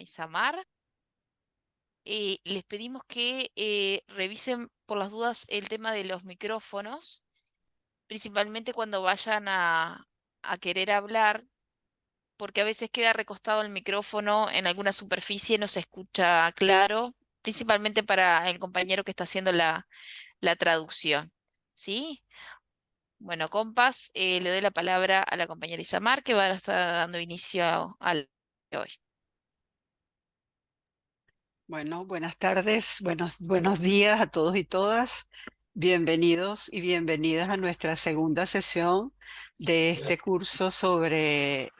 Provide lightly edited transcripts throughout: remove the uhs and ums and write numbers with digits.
Isamar. Y les pedimos que revisen por las dudas el tema de los micrófonos, principalmente cuando vayan a querer hablar, porque a veces queda recostado el micrófono en alguna superficie y no se escucha claro, principalmente para el compañero que está haciendo la traducción. ¿Sí? Bueno, compas, le doy la palabra a la compañera Isamar, que va a estar dando inicio al de hoy. Bueno, buenas tardes, buenos días a todos y todas. Bienvenidos y bienvenidas a nuestra segunda sesión de este curso sobre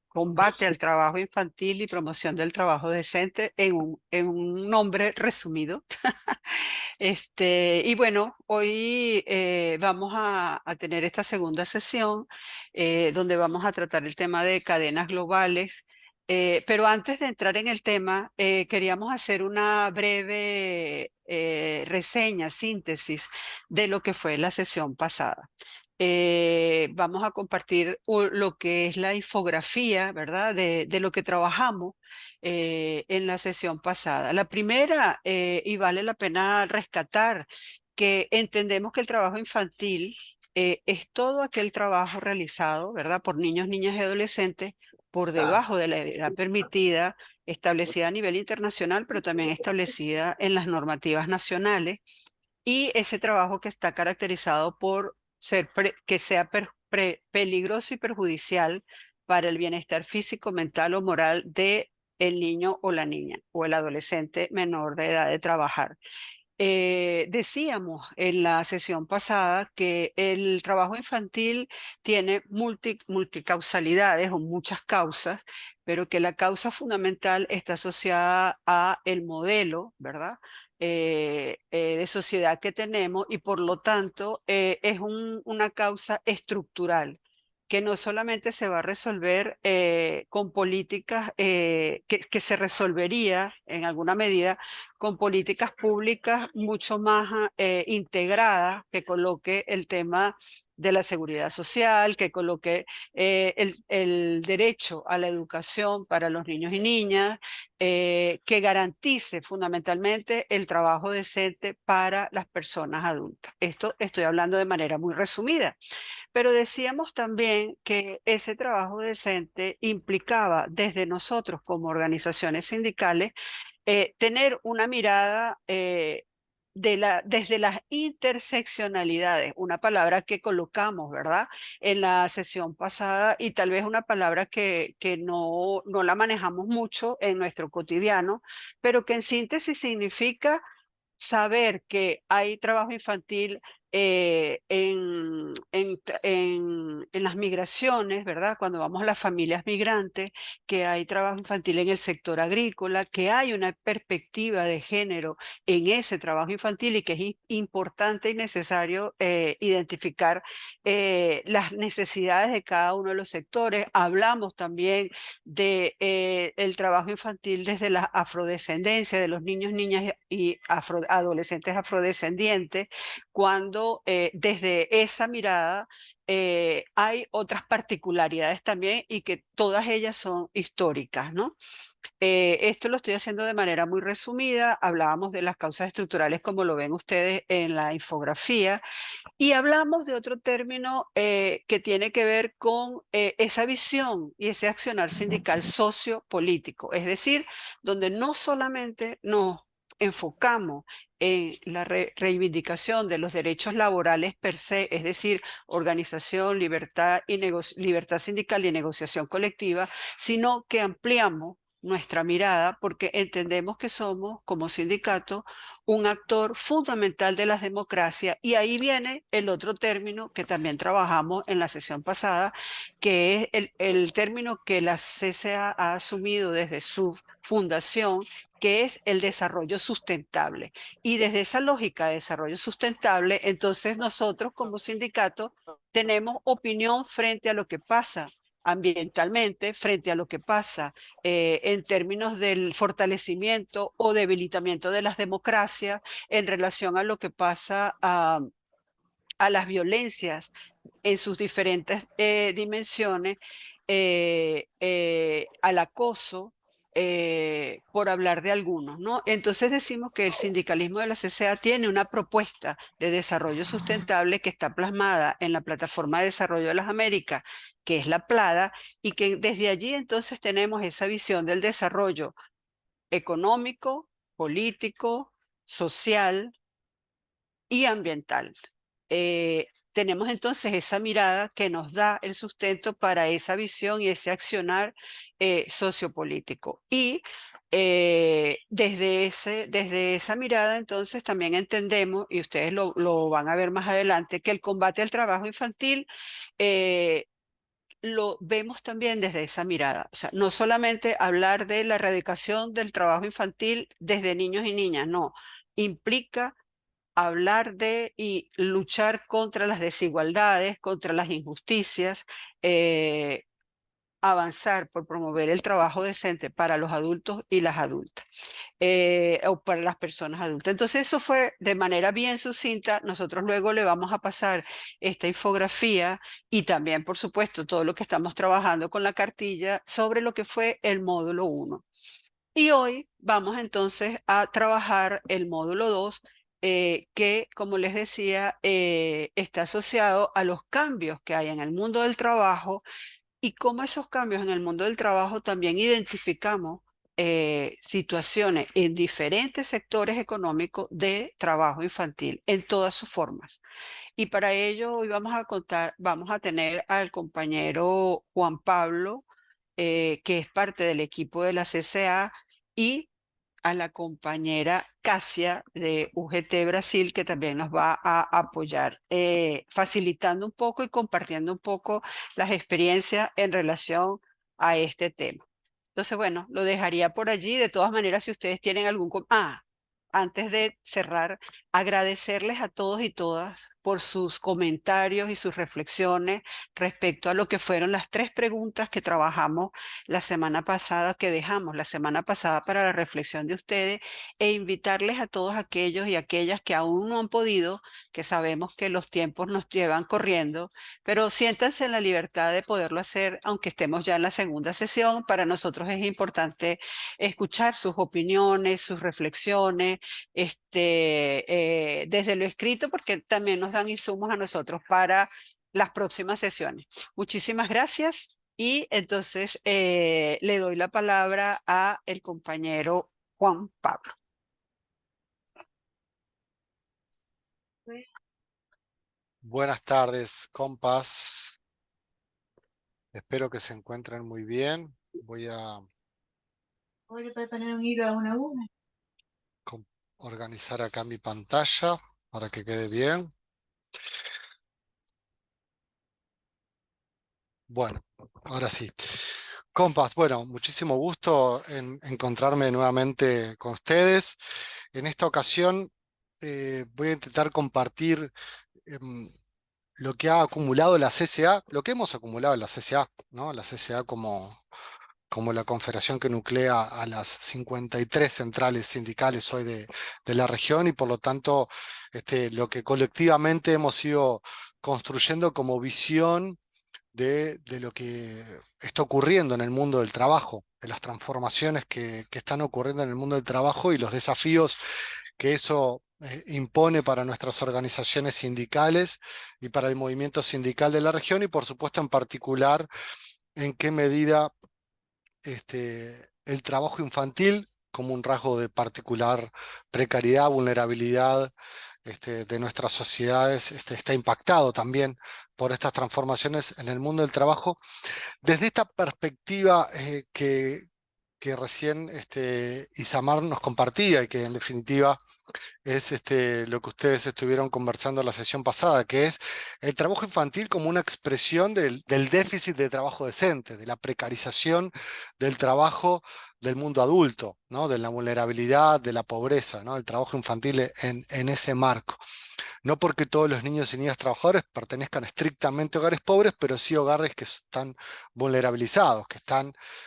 combate al trabajo infantil y promoción del trabajo decente en un nombre resumido. Y bueno, hoy vamos a tener esta segunda sesión donde vamos a tratar el tema de cadenas globales. Pero antes de entrar en el tema, queríamos hacer una breve reseña, síntesis de lo que fue la sesión pasada. Vamos a compartir lo que es la infografía, ¿verdad? De lo que trabajamos en la sesión pasada. La primera, y vale la pena rescatar, que entendemos que el trabajo infantil es todo aquel trabajo realizado, ¿verdad? Por niños, niñas y adolescentes por debajo de la edad permitida, establecida a nivel internacional, pero también establecida en las normativas nacionales, y ese trabajo que está caracterizado por que sea peligroso y perjudicial para el bienestar físico, mental o moral de el niño o la niña o el adolescente menor de edad de trabajar. Decíamos en la sesión pasada que el trabajo infantil tiene multicausalidades o muchas causas, pero que la causa fundamental está asociada a el modelo, ¿verdad? De sociedad que tenemos, y por lo tanto es una causa estructural que no solamente se va a resolver con políticas que se resolvería en alguna medida con políticas públicas mucho más integradas, que coloque el tema de la seguridad social, que coloque el derecho a la educación para los niños y niñas, que garantice fundamentalmente el trabajo decente para las personas adultas. Esto estoy hablando de manera muy resumida. Pero decíamos también que ese trabajo decente implicaba desde nosotros como organizaciones sindicales tener una mirada desde las interseccionalidades, una palabra que colocamos, ¿verdad? En la sesión pasada, y tal vez una palabra que no la manejamos mucho en nuestro cotidiano, pero que en síntesis significa saber que hay trabajo infantil en las migraciones, ¿verdad? Cuando vamos a las familias migrantes, que hay trabajo infantil en el sector agrícola, que hay una perspectiva de género en ese trabajo infantil, y que es importante y necesario identificar las necesidades de cada uno de los sectores. Hablamos también de el trabajo infantil desde la afrodescendencia, de los niños, niñas y adolescentes afrodescendientes, cuando desde esa mirada hay otras particularidades también, y que todas ellas son históricas, ¿no? Esto lo estoy haciendo de manera muy resumida. Hablábamos de las causas estructurales, como lo ven ustedes en la infografía, y hablamos de otro término que tiene que ver con esa visión y ese accionar sindical sociopolítico, es decir, donde no solamente nos enfocamos en la reivindicación de los derechos laborales per se, es decir, organización, libertad, libertad sindical y negociación colectiva, sino que ampliamos nuestra mirada, porque entendemos que somos, como sindicato, un actor fundamental de las democracias. Y ahí viene el otro término que también trabajamos en la sesión pasada, que es el término que la CCA ha asumido desde su fundación, que es el desarrollo sustentable. Y desde esa lógica de desarrollo sustentable, entonces nosotros como sindicato tenemos opinión frente a lo que pasa ambientalmente, frente a lo que pasa en términos del fortalecimiento o debilitamiento de las democracias, en relación a lo que pasa a las violencias en sus diferentes dimensiones, al acoso, por hablar de algunos, ¿no? Entonces decimos que el sindicalismo de la CCA tiene una propuesta de desarrollo sustentable que está plasmada en la Plataforma de Desarrollo de las Américas, que es la PLADA, y que desde allí entonces tenemos esa visión del desarrollo económico, político, social y ambiental. Tenemos entonces esa mirada que nos da el sustento para esa visión y ese accionar sociopolítico. Y desde esa mirada entonces también entendemos, y ustedes lo van a ver más adelante, que el combate al trabajo infantil eh, lo vemos también desde esa mirada. O sea, no solamente hablar de la erradicación del trabajo infantil desde niños y niñas, no, implica hablar de y luchar contra las desigualdades, contra las injusticias, eh, avanzar por promover el trabajo decente para los adultos y las adultas, o para las personas adultas. Entonces eso fue de manera bien sucinta. Nosotros luego le vamos a pasar esta infografía y también, por supuesto, todo lo que estamos trabajando con la cartilla sobre lo que fue el módulo 1. Y hoy vamos entonces a trabajar el módulo 2, que, como les decía, está asociado a los cambios que hay en el mundo del trabajo y cómo esos cambios en el mundo del trabajo también identificamos situaciones en diferentes sectores económicos de trabajo infantil en todas sus formas. Y para ello hoy vamos a tener al compañero Juan Pablo, que es parte del equipo de la CCA, y a la compañera Casia de UGT Brasil, que también nos va a apoyar, facilitando un poco y compartiendo un poco las experiencias en relación a este tema. Entonces, bueno, lo dejaría por allí. De todas maneras, si ustedes tienen antes de cerrar, agradecerles a todos y todas por sus comentarios y sus reflexiones respecto a lo que fueron las 3 preguntas que trabajamos la semana pasada, que dejamos la semana pasada para la reflexión de ustedes, e invitarles a todos aquellos y aquellas que aún no han podido, que sabemos que los tiempos nos llevan corriendo, pero siéntanse en la libertad de poderlo hacer, aunque estemos ya en la segunda sesión. Para nosotros es importante escuchar sus opiniones, sus reflexiones, desde lo escrito, porque también nos dan insumos a nosotros para las próximas sesiones. Muchísimas gracias y entonces le doy la palabra a el compañero Juan Pablo. Buenas tardes, compas. Espero que se encuentren muy bien. Voy a organizar acá mi pantalla para que quede bien. Bueno, ahora sí. Compas, bueno, muchísimo gusto en encontrarme nuevamente con ustedes. En esta ocasión voy a intentar compartir lo que ha acumulado la CCA, lo que hemos acumulado en la CCA, ¿no? La CCA como la confederación que nuclea a las 53 centrales sindicales hoy de la región y por lo tanto lo que colectivamente hemos ido construyendo como visión de lo que está ocurriendo en el mundo del trabajo, de las transformaciones que están ocurriendo en el mundo del trabajo y los desafíos que eso impone para nuestras organizaciones sindicales y para el movimiento sindical de la región y por supuesto en particular en qué medida el trabajo infantil como un rasgo de particular precariedad, vulnerabilidad de nuestras sociedades, está impactado también por estas transformaciones en el mundo del trabajo. Desde esta perspectiva que recién Isamar nos compartía y que en definitiva es lo que ustedes estuvieron conversando en la sesión pasada, que es el trabajo infantil como una expresión del déficit de trabajo decente, de la precarización del trabajo del mundo adulto, ¿no? De la vulnerabilidad, de la pobreza, ¿no? El trabajo infantil en ese marco. No porque todos los niños y niñas trabajadores pertenezcan estrictamente a hogares pobres, pero sí hogares que están vulnerabilizados,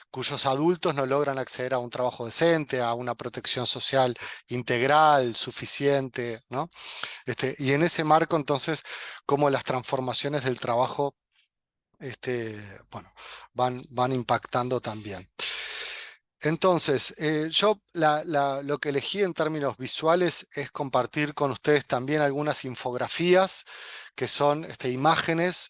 cuyos adultos no logran acceder a un trabajo decente, a una protección social integral, suficiente, ¿no? Y en ese marco, entonces, cómo las transformaciones del trabajo bueno, van impactando también. Entonces, yo lo que elegí en términos visuales es compartir con ustedes también algunas infografías que son imágenes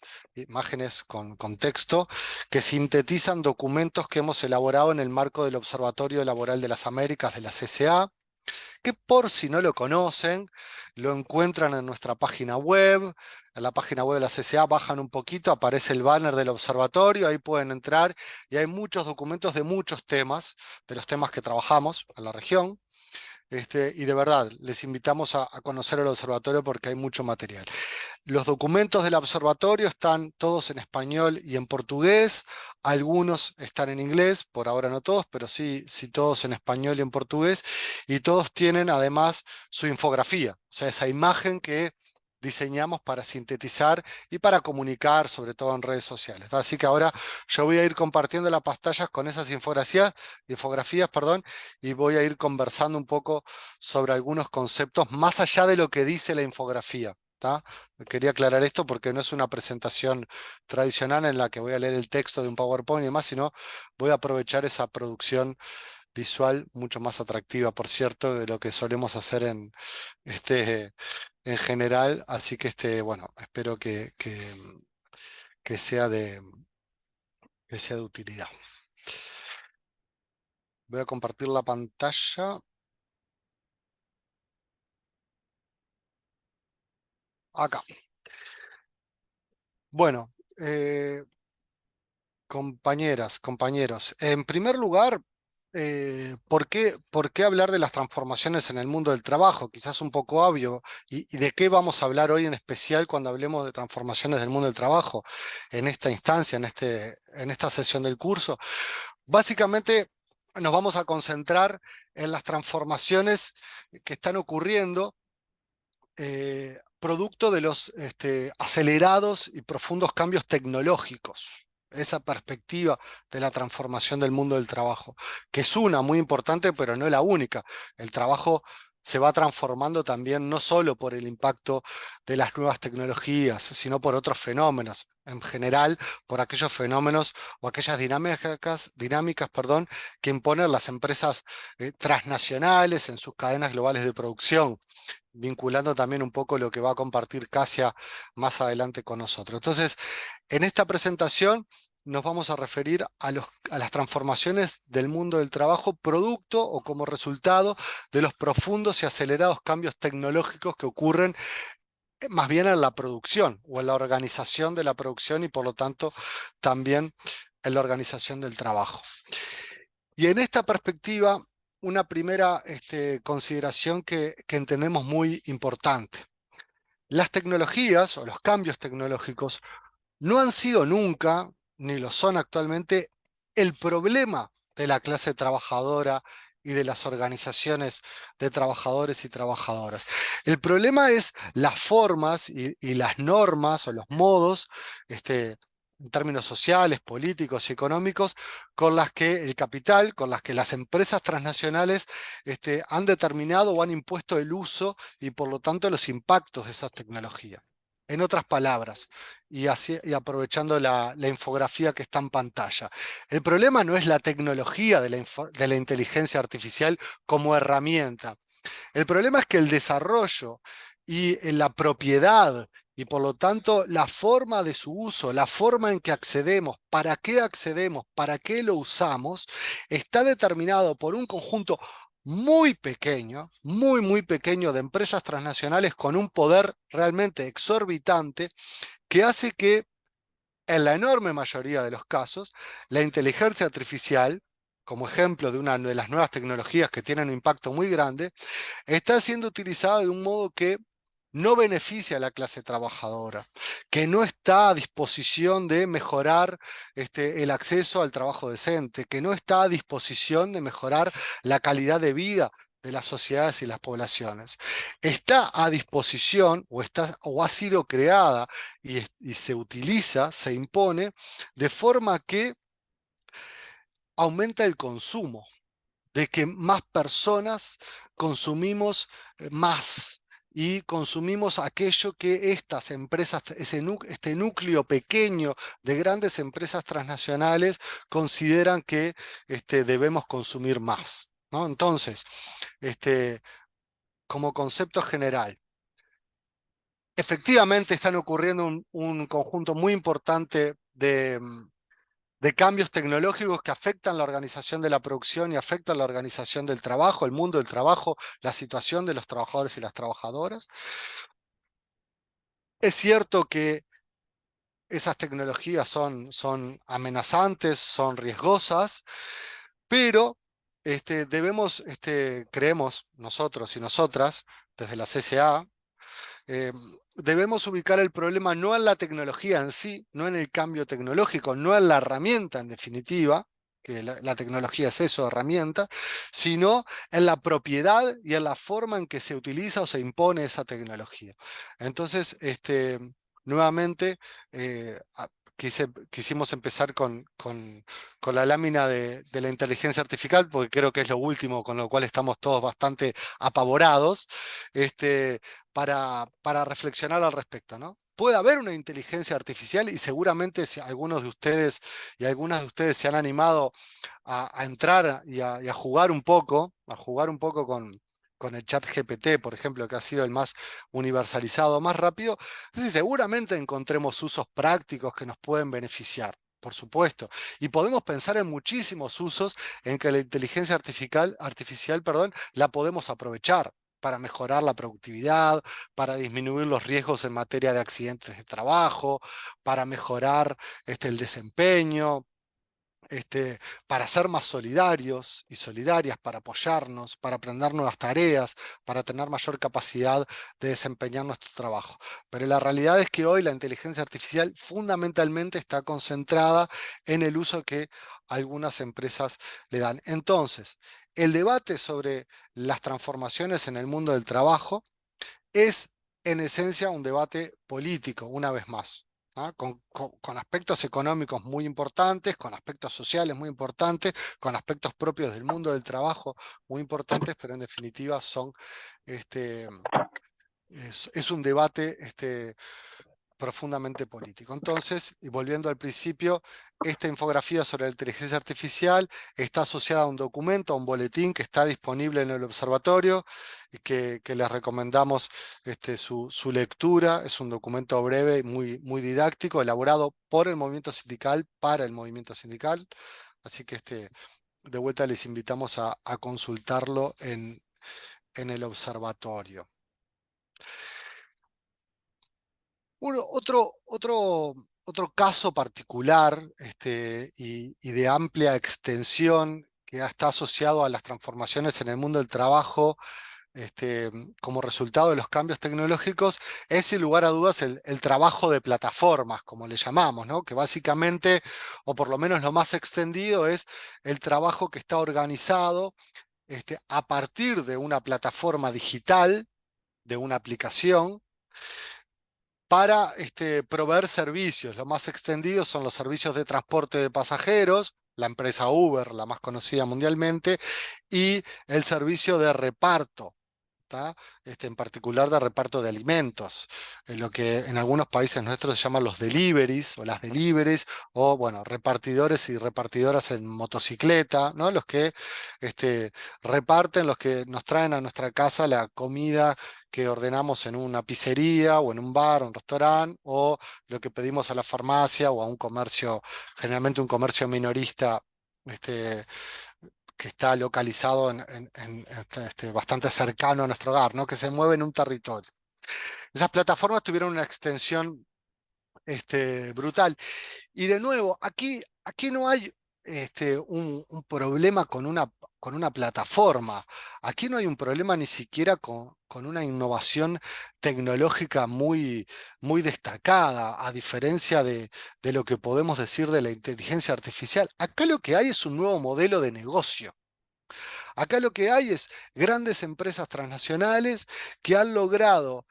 con texto, que sintetizan documentos que hemos elaborado en el marco del Observatorio Laboral de las Américas de la CCA, que por si no lo conocen, lo encuentran en nuestra página web. En la página web de la CCA bajan un poquito, aparece el banner del observatorio, ahí pueden entrar y hay muchos documentos de muchos temas, de los temas que trabajamos en la región. Y de verdad, les invitamos a conocer el observatorio porque hay mucho material. Los documentos del observatorio están todos en español y en portugués. Algunos están en inglés, por ahora no todos, pero sí todos en español y en portugués. Y todos tienen además su infografía, o sea, esa imagen que diseñamos para sintetizar y para comunicar, sobre todo en redes sociales. Así que ahora yo voy a ir compartiendo las pantallas con esas infografías, perdón, y voy a ir conversando un poco sobre algunos conceptos más allá de lo que dice la infografía. ¿Tá? Quería aclarar esto porque no es una presentación tradicional en la que voy a leer el texto de un PowerPoint y demás, sino voy a aprovechar esa producción visual mucho más atractiva, por cierto, de lo que solemos hacer este, en general. Así que bueno, espero que sea que sea de utilidad. Voy a compartir la pantalla. Acá. Bueno, compañeras, compañeros, en primer lugar, por qué hablar de las transformaciones en el mundo del trabajo? Quizás un poco obvio. Y de qué vamos a hablar hoy en especial cuando hablemos de transformaciones del mundo del trabajo en esta instancia, en esta sesión del curso? Básicamente nos vamos a concentrar en las transformaciones que están ocurriendo producto de los acelerados y profundos cambios tecnológicos. Esa perspectiva de la transformación del mundo del trabajo, que es una muy importante, pero no es la única. El trabajo se va transformando también no solo por el impacto de las nuevas tecnologías, sino por otros fenómenos, en general por aquellos fenómenos o aquellas dinámicas, perdón, que imponen las empresas transnacionales en sus cadenas globales de producción, vinculando también un poco lo que va a compartir Casia más adelante con nosotros. Entonces, en esta presentación nos vamos a referir a las transformaciones del mundo del trabajo producto o como resultado de los profundos y acelerados cambios tecnológicos que ocurren más bien en la producción o en la organización de la producción y por lo tanto también en la organización del trabajo. Y en esta perspectiva, una primera consideración que entendemos muy importante. Las tecnologías o los cambios tecnológicos no han sido nunca, ni lo son actualmente, el problema de la clase trabajadora y de las organizaciones de trabajadores y trabajadoras. El problema es las formas y las normas o los modos, en términos sociales, políticos y económicos, con las que el capital, con las que las empresas transnacionales han determinado o han impuesto el uso y por lo tanto los impactos de esas tecnologías. En otras palabras, y aprovechando la infografía que está en pantalla, el problema no es la tecnología de la inteligencia artificial como herramienta. El problema es que el desarrollo y la propiedad y por lo tanto la forma de su uso, la forma en que accedemos, para qué lo usamos, está determinado por un conjunto muy pequeño, muy pequeño de empresas transnacionales con un poder realmente exorbitante que hace que en la enorme mayoría de los casos la inteligencia artificial, como ejemplo de una de las nuevas tecnologías que tienen un impacto muy grande, está siendo utilizada de un modo que no beneficia a la clase trabajadora, que no está a disposición de mejorar el acceso al trabajo decente, que no está a disposición de mejorar la calidad de vida de las sociedades y las poblaciones. Está a disposición o ha sido creada y se utiliza, se impone, de forma que aumenta el consumo, de que más personas consumimos más. y consumimos aquello que estas empresas, este núcleo pequeño de grandes empresas transnacionales consideran que debemos consumir más, ¿no? Entonces, como concepto general, efectivamente están ocurriendo un conjunto muy importante de cambios tecnológicos que afectan la organización de la producción y afectan la organización del trabajo, el mundo del trabajo, la situación de los trabajadores y las trabajadoras. Es cierto que esas tecnologías son amenazantes, son riesgosas, pero creemos nosotros y nosotras, desde la CSA, eh, debemos ubicar el problema no en la tecnología en sí, no en el cambio tecnológico, no en la herramienta en definitiva, que la tecnología es eso, herramienta, sino en la propiedad y en la forma en que se utiliza o se impone esa tecnología. Entonces, nuevamente, quisimos empezar con la lámina de la inteligencia artificial, porque creo que es lo último con lo cual estamos todos bastante apavorados. Para reflexionar al respecto, ¿no? Puede haber una inteligencia artificial y seguramente si algunos de ustedes y algunas de ustedes se han animado a entrar y a jugar un poco, con el chat GPT, por ejemplo, que ha sido el más universalizado, más rápido, entonces seguramente encontremos usos prácticos que nos pueden beneficiar. Por supuesto. Y podemos pensar en muchísimos usos en que la inteligencia artificial, perdón, la podemos aprovechar para mejorar la productividad, para disminuir los riesgos en materia de accidentes de trabajo, para mejorar el desempeño, para ser más solidarios y solidarias, para apoyarnos, para aprender nuevas tareas, para tener mayor capacidad de desempeñar nuestro trabajo. Pero la realidad es que hoy la inteligencia artificial fundamentalmente está concentrada en el uso que algunas empresas le dan. Entonces, el debate sobre las transformaciones en el mundo del trabajo es en esencia un debate político, una vez más, ¿ah? Con aspectos económicos muy importantes, con aspectos sociales muy importantes, con aspectos propios del mundo del trabajo muy importantes, pero en definitiva este, es un debate profundamente político. Entonces, y volviendo al principio, esta infografía sobre la inteligencia artificial está asociada a un documento, a un boletín que está disponible en el observatorio y que les recomendamos su lectura. Es un documento breve y muy didáctico, elaborado por el movimiento sindical para el movimiento sindical. Así que de vuelta les invitamos a consultarlo en el observatorio. Bueno, otro caso particular y de amplia extensión que está asociado a las transformaciones en el mundo del trabajo como resultado de los cambios tecnológicos es sin lugar a dudas el trabajo de plataformas, como le llamamos, ¿no? Que básicamente, o por lo menos lo más extendido, es el trabajo que está organizado a partir de una plataforma digital, de una aplicación, para proveer servicios. Los más extendidos son los servicios de transporte de pasajeros, la empresa Uber, la más conocida mundialmente, y el servicio de reparto, ¿tá? En particular de reparto de alimentos, en lo que en algunos países nuestros se llaman los deliveries o las deliveries, o bueno, repartidores y repartidoras en motocicleta, ¿no? Los que reparten, los que nos traen a nuestra casa la comida que ordenamos en una pizzería o en un bar o un restaurante, o lo que pedimos a la farmacia o a un comercio, generalmente un comercio minorista, que está localizado bastante cercano a nuestro hogar, ¿no? Que se mueve en un territorio. Esas plataformas tuvieron una extensión brutal. Y de nuevo, aquí no hay un problema con una plataforma. Aquí no hay un problema ni siquiera con una innovación tecnológica muy destacada, a diferencia de lo que podemos decir de la inteligencia artificial. Acá lo que hay es un nuevo modelo de negocio. Acá lo que hay es grandes empresas transnacionales que han logrado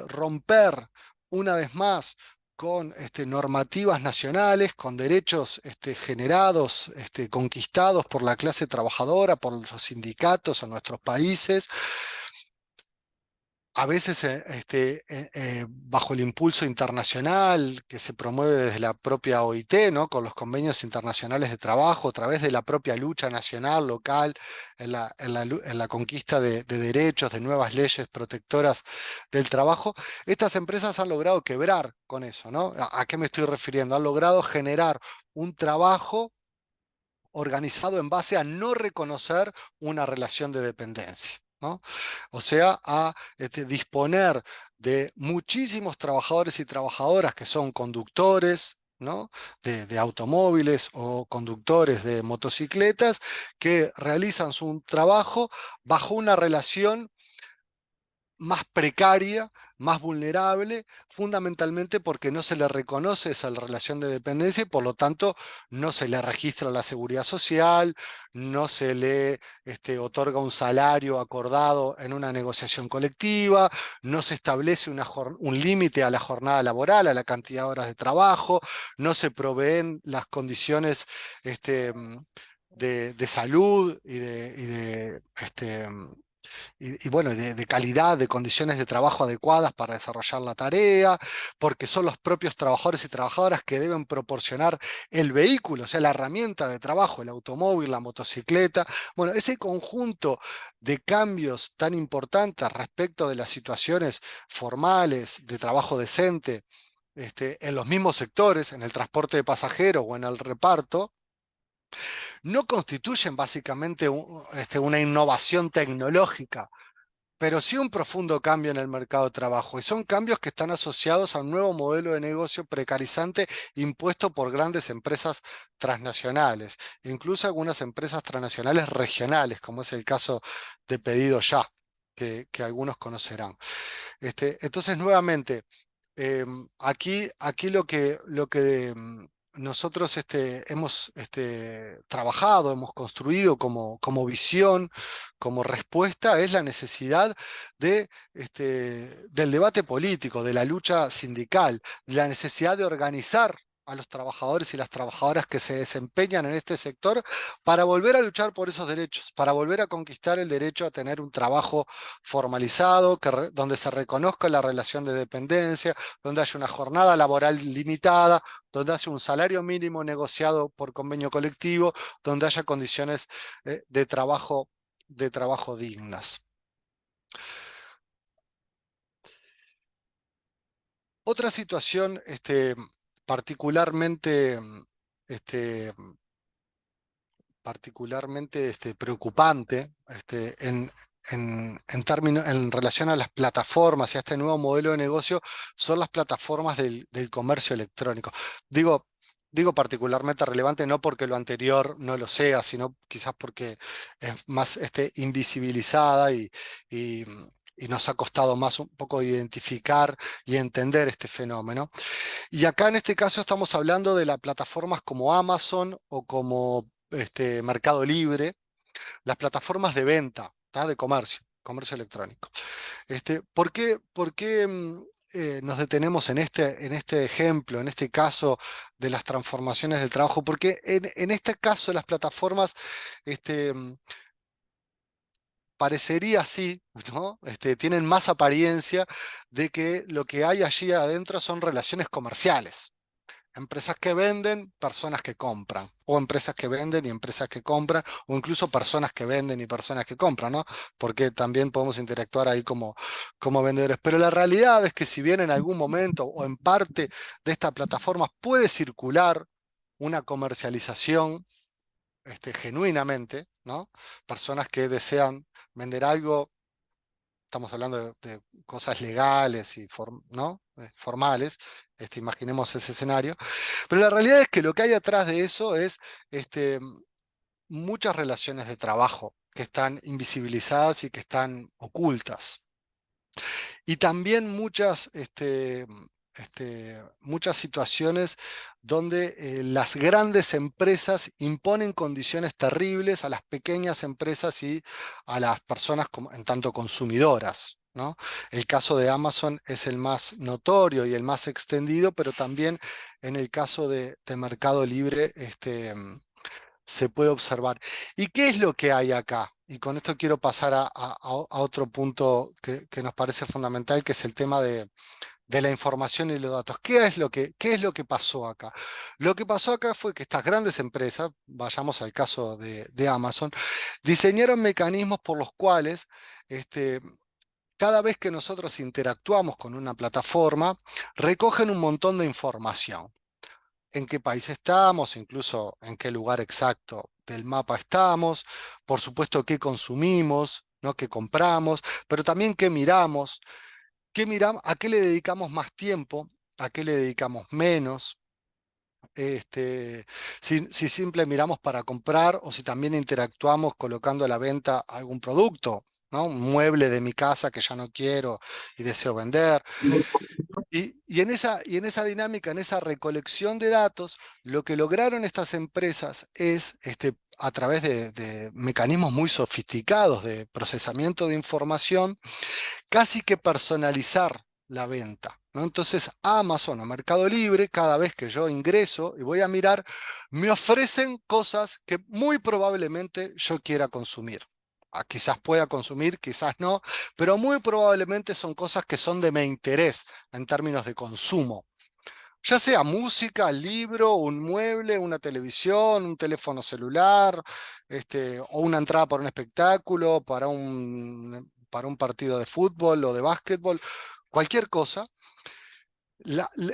romper una vez más con normativas nacionales, con derechos generados, conquistados por la clase trabajadora, por los sindicatos en nuestros países, a veces bajo el impulso internacional que se promueve desde la propia OIT, ¿no? Con los convenios internacionales de trabajo, a través de la propia lucha nacional, local, en la conquista de derechos, de nuevas leyes protectoras del trabajo, estas empresas han logrado quebrar con eso, ¿no? ¿A qué me estoy refiriendo? Han logrado generar un trabajo organizado en base a no reconocer una relación de dependencia, ¿no? O sea, a disponer de muchísimos trabajadores y trabajadoras que son conductores, ¿no? de automóviles o conductores de motocicletas que realizan su trabajo bajo una relación más precaria, más vulnerable, fundamentalmente porque no se le reconoce esa relación de dependencia y por lo tanto no se le registra la seguridad social, no se le otorga un salario acordado en una negociación colectiva, no se establece un límite a la jornada laboral, a la cantidad de horas de trabajo, no se proveen las condiciones de salud y bueno, de calidad, de condiciones de trabajo adecuadas para desarrollar la tarea, porque son los propios trabajadores y trabajadoras que deben proporcionar el vehículo, o sea, la herramienta de trabajo, el automóvil, la motocicleta. Bueno, ese conjunto de cambios tan importantes respecto de las situaciones formales, de trabajo decente, en los mismos sectores, en el transporte de pasajeros o en el reparto, no constituyen básicamente una innovación tecnológica, pero sí un profundo cambio en el mercado de trabajo. Y son cambios que están asociados a un nuevo modelo de negocio precarizante impuesto por grandes empresas transnacionales, incluso algunas empresas transnacionales regionales, como es el caso de Pedido Ya, que algunos conocerán. Entonces, nuevamente, aquí lo que nosotros hemos trabajado, hemos construido como visión, como respuesta, es la necesidad del debate político, de la lucha sindical, la necesidad de organizar a los trabajadores y las trabajadoras que se desempeñan en este sector para volver a luchar por esos derechos, para volver a conquistar el derecho a tener un trabajo formalizado, donde se reconozca la relación de dependencia, donde haya una jornada laboral limitada, donde haya un salario mínimo negociado por convenio colectivo, donde haya condiciones de trabajo dignas. Otra situación particularmente, este, preocupante en relación a las plataformas y a este nuevo modelo de negocio son las plataformas del comercio electrónico. Digo, digo particularmente relevante no porque lo anterior no lo sea, sino quizás porque es más invisibilizada y, y nos ha costado más un poco identificar y entender este fenómeno. Y acá en este caso estamos hablando de las plataformas como Amazon o como Mercado Libre, las plataformas de venta, ¿tá? De comercio electrónico. ¿Por qué nos detenemos en este ejemplo, en este caso de las transformaciones del trabajo? Porque en este caso las plataformas este, mm, parecería así, ¿no? Tienen más apariencia de que lo que hay allí adentro son relaciones comerciales. Empresas que venden, personas que compran, o empresas que venden y empresas que compran, o incluso personas que venden y personas que compran, ¿no? Porque también podemos interactuar ahí como vendedores. Pero la realidad es que si bien en algún momento o en parte de estas plataformas puede circular una comercialización genuinamente, ¿no? Personas que desean vender algo, estamos hablando de cosas legales y ¿no? Formales, imaginemos ese escenario. Pero la realidad es que lo que hay atrás de eso es este, muchas relaciones de trabajo que están invisibilizadas y que están ocultas. Y también muchas situaciones donde las grandes empresas imponen condiciones terribles a las pequeñas empresas y a las personas en tanto consumidoras, ¿no? El caso de Amazon es el más notorio y el más extendido, pero también en el caso de Mercado Libre se puede observar. ¿Y qué es lo que hay acá? Y con esto quiero pasar a otro punto que nos parece fundamental, que es el tema de la información y los datos. ¿Qué es lo que pasó acá? Lo que pasó acá fue que estas grandes empresas, vayamos al caso de Amazon, diseñaron mecanismos por los cuales cada vez que nosotros interactuamos con una plataforma, recogen un montón de información. En qué país estamos, incluso en qué lugar exacto del mapa estamos, por supuesto qué consumimos, ¿no? Qué compramos, pero también qué miramos, a qué le dedicamos más tiempo, a qué le dedicamos menos, si simple miramos para comprar o si también interactuamos colocando a la venta algún producto, ¿no? Un mueble de mi casa que ya no quiero y deseo vender. Y en esa dinámica, en esa recolección de datos, lo que lograron estas empresas es, a través de mecanismos muy sofisticados de procesamiento de información, casi que personalizar la venta, ¿no? Entonces, Amazon o Mercado Libre, cada vez que yo ingreso y voy a mirar, me ofrecen cosas que muy probablemente yo quiera consumir. Quizás pueda consumir, quizás no, pero muy probablemente son cosas que son de mi interés en términos de consumo. Ya sea música, libro, un mueble, una televisión, un teléfono celular, o una entrada para un espectáculo, para un partido de fútbol o de básquetbol, cualquier cosa.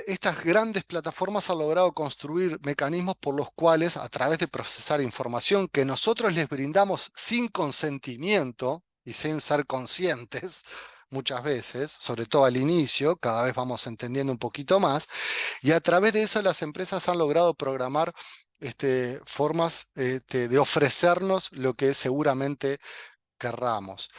Estas grandes plataformas han logrado construir mecanismos por los cuales, a través de procesar información que nosotros les brindamos sin consentimiento y sin ser conscientes, muchas veces, sobre todo al inicio, cada vez vamos entendiendo un poquito más, y a través de eso las empresas han logrado programar formas de ofrecernos lo que seguramente querramos.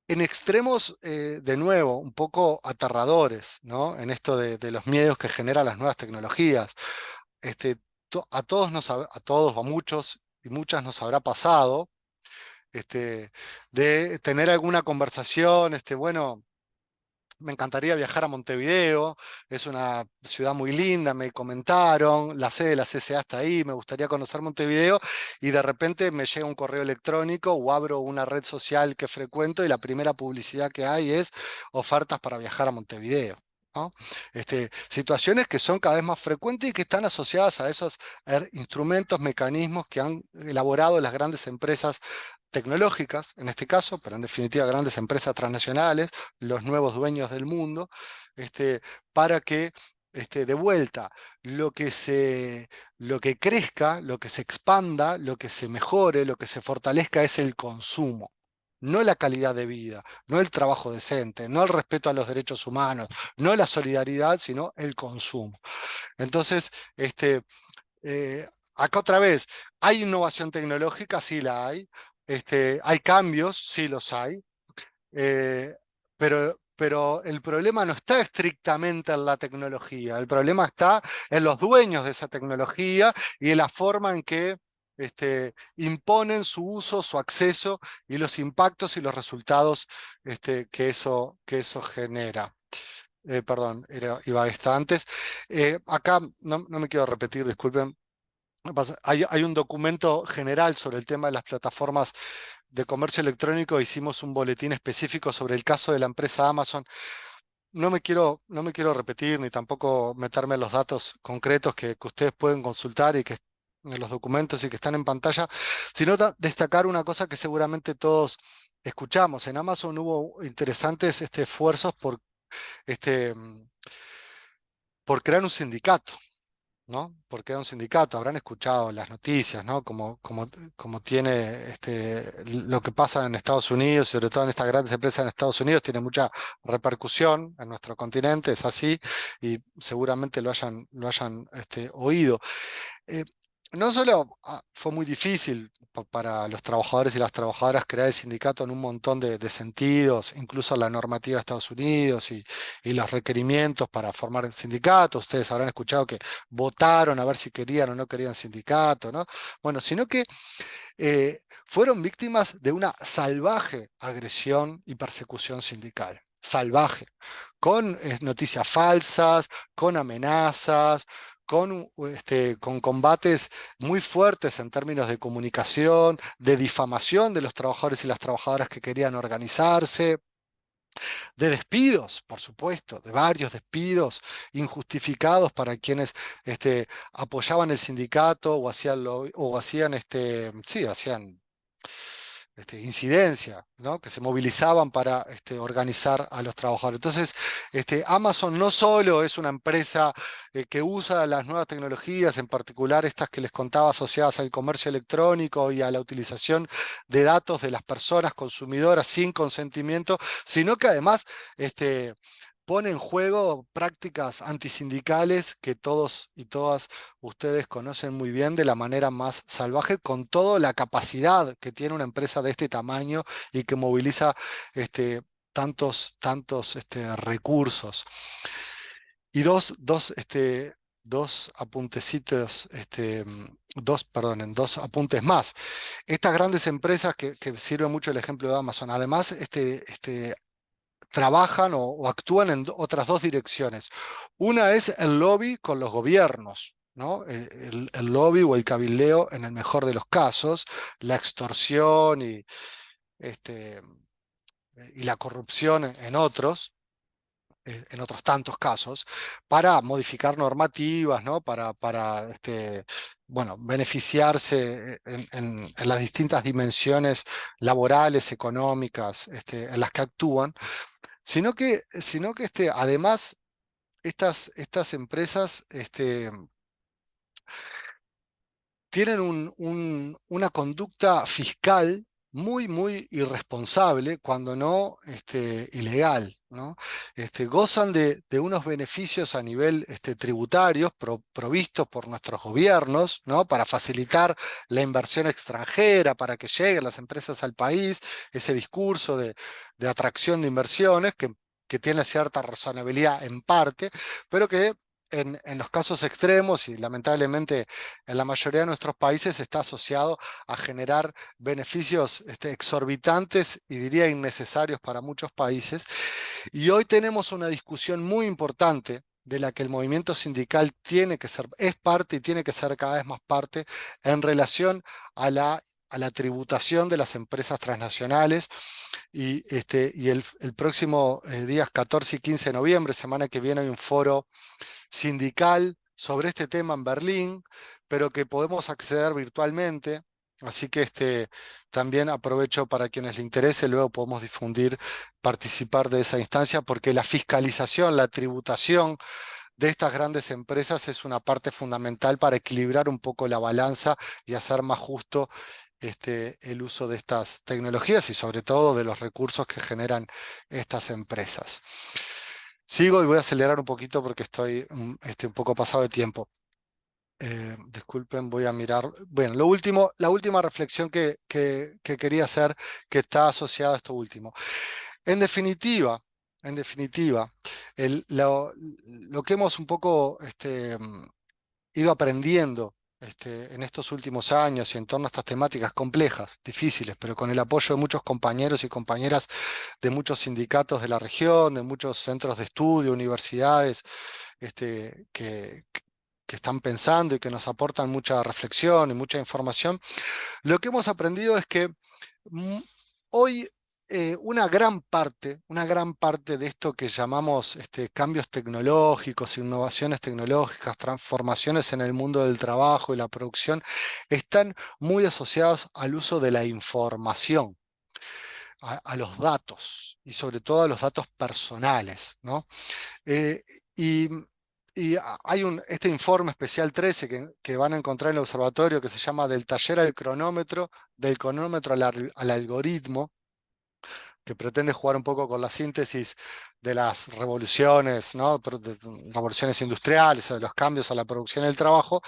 En extremos, de nuevo, un poco aterradores, ¿no? En esto de los miedos que generan las nuevas tecnologías. Este, a todos, a todos o a muchos y muchas nos habrá pasado de tener alguna conversación, bueno, me encantaría viajar a Montevideo, es una ciudad muy linda, me comentaron, la sede de la CCA está ahí, me gustaría conocer Montevideo, y de repente me llega un correo electrónico o abro una red social que frecuento y la primera publicidad que hay es ofertas para viajar a Montevideo, ¿no? Situaciones que son cada vez más frecuentes y que están asociadas a esos instrumentos, mecanismos que han elaborado las grandes empresas tecnológicas, en este caso, pero en definitiva grandes empresas transnacionales, los nuevos dueños del mundo, para que de vuelta lo que crezca, lo que se expanda, lo que se mejore, lo que se fortalezca es el consumo. No la calidad de vida, no el trabajo decente, no el respeto a los derechos humanos, no la solidaridad, sino el consumo. Entonces, acá otra vez, ¿hay innovación tecnológica? Sí la hay. ¿Hay cambios? Sí los hay. Eh, pero el problema no está estrictamente en la tecnología, el problema está en los dueños de esa tecnología y en la forma en que imponen su uso, su acceso y los impactos y los resultados que eso genera. Perdón, iba a esta antes. Acá no me quiero repetir, disculpen. Hay un documento general sobre el tema de las plataformas de comercio electrónico. Hicimos un boletín específico sobre el caso de la empresa Amazon. No me quiero repetir ni tampoco meterme en los datos concretos que ustedes pueden consultar y que en los documentos y que están en pantalla, sino destacar una cosa que seguramente todos escuchamos. En Amazon hubo interesantes esfuerzos este, mm, por crear un sindicato, ¿no? Porque era un sindicato, habrán escuchado las noticias, ¿no? Como tiene lo que pasa en Estados Unidos, sobre todo en estas grandes empresas en Estados Unidos, tiene mucha repercusión en nuestro continente, es así, y seguramente lo hayan oído. Eh, no solo fue muy difícil para los trabajadores y las trabajadoras crear el sindicato en un montón de sentidos, incluso la normativa de Estados Unidos y los requerimientos para formar el sindicato. Ustedes habrán escuchado que votaron a ver si querían o no querían sindicato, ¿no? Bueno, sino que fueron víctimas de una salvaje agresión y persecución sindical. Salvaje, con noticias falsas, con amenazas, con combates muy fuertes en términos de comunicación, de difamación de los trabajadores y las trabajadoras que querían organizarse, de despidos, por supuesto, de varios despidos injustificados para quienes apoyaban el sindicato o hacían, sí, hacían incidencia, ¿no? Que se movilizaban para organizar a los trabajadores. Entonces, Amazon no solo es una empresa que usa las nuevas tecnologías, en particular estas que les contaba asociadas al comercio electrónico y a la utilización de datos de las personas consumidoras sin consentimiento, sino que además pone en juego prácticas antisindicales que todos y todas ustedes conocen muy bien de la manera más salvaje, con toda la capacidad que tiene una empresa de este tamaño y que moviliza tantos recursos. Y dos apuntecitos, dos apuntes más. Estas grandes empresas que sirve mucho el ejemplo de Amazon, además trabajan o actúan en otras dos direcciones. Una es el lobby con los gobiernos, ¿no? El lobby o el cabildeo en el mejor de los casos, la extorsión y la corrupción en otros tantos casos, para modificar normativas, ¿no? Bueno, beneficiarse en las distintas dimensiones laborales, económicas, en las que actúan. Sino que además estas empresas tienen una conducta fiscal muy irresponsable, cuando no ilegal, ¿no? Gozan de unos beneficios a nivel tributarios provistos por nuestros gobiernos, ¿no? Para facilitar la inversión extranjera, para que lleguen las empresas al país, ese discurso de atracción de inversiones que tiene cierta razonabilidad en parte, pero que en los casos extremos y lamentablemente en la mayoría de nuestros países está asociado a generar beneficios exorbitantes y diría innecesarios para muchos países. Y hoy tenemos una discusión muy importante de la que el movimiento sindical es parte y tiene que ser cada vez más parte en relación a la tributación de las empresas transnacionales. Y el próximo días 14 y 15 de noviembre, semana que viene, hay un foro sindical sobre este tema en Berlín, pero que podemos acceder virtualmente. Así que también aprovecho para quienes les interese, luego podemos participar de esa instancia, porque la fiscalización, la tributación de estas grandes empresas es una parte fundamental para equilibrar un poco la balanza y hacer más justo el uso de estas tecnologías y sobre todo de los recursos que generan estas empresas. Sigo y voy a acelerar un poquito porque estoy un poco pasado de tiempo. Disculpen, voy a mirar. Bueno, la última reflexión que quería hacer, que está asociada a esto último. En definitiva, lo que hemos un poco ido aprendiendo en estos últimos años y en torno a estas temáticas complejas, difíciles, pero con el apoyo de muchos compañeros y compañeras de muchos sindicatos de la región, de muchos centros de estudio, universidades, que están pensando y que nos aportan mucha reflexión y mucha información. Lo que hemos aprendido es que hoy una gran parte de esto que llamamos cambios tecnológicos, innovaciones tecnológicas, transformaciones en el mundo del trabajo y la producción, están muy asociados al uso de la información, a los datos y sobre todo a los datos personales, ¿no? Eh, y hay este informe especial 13 que van a encontrar en el observatorio, que se llama Del taller al cronómetro, del cronómetro al algoritmo, que pretende jugar un poco con la síntesis de las revoluciones, ¿no? Revoluciones industriales o de los cambios a la producción del trabajo.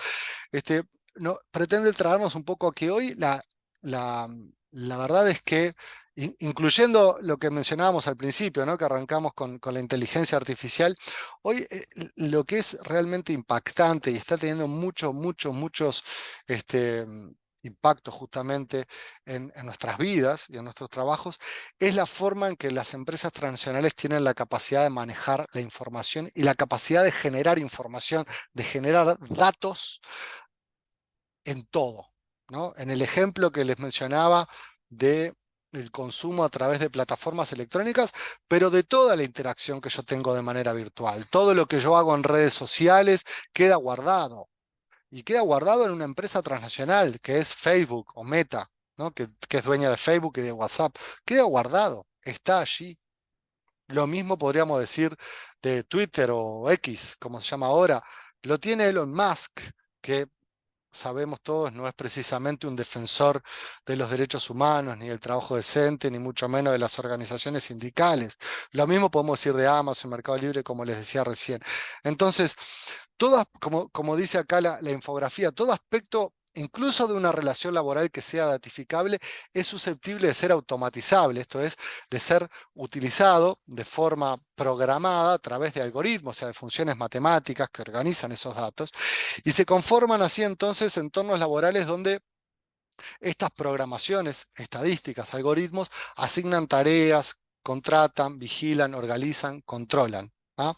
No, pretende traernos un poco a que hoy la, la verdad es que, incluyendo lo que mencionábamos al principio, ¿no? Que arrancamos con la inteligencia artificial, hoy lo que es realmente impactante y está teniendo muchos impacto justamente en nuestras vidas y en nuestros trabajos, es la forma en que las empresas transnacionales tienen la capacidad de manejar la información y la capacidad de generar información, de generar datos en todo, ¿no? En el ejemplo que les mencionaba de el consumo a través de plataformas electrónicas, pero de toda la interacción que yo tengo de manera virtual. Todo lo que yo hago en redes sociales queda guardado. Y queda guardado en una empresa transnacional que es Facebook o Meta, ¿no? Que es dueña de Facebook y de WhatsApp. Queda guardado, está allí. Lo mismo podríamos decir de Twitter o X, como se llama ahora. Lo tiene Elon Musk, que sabemos todos, no es precisamente un defensor de los derechos humanos, ni del trabajo decente, ni mucho menos de las organizaciones sindicales. Lo mismo podemos decir de Amazon, Mercado Libre, como les decía recién. Entonces, todas, como dice acá la infografía, todo aspecto, incluso de una relación laboral que sea datificable, es susceptible de ser automatizable, esto es, de ser utilizado de forma programada a través de algoritmos, o sea, de funciones matemáticas que organizan esos datos, y se conforman así entonces entornos laborales donde estas programaciones, estadísticas, algoritmos, asignan tareas, contratan, vigilan, organizan, controlan. ¿Ah?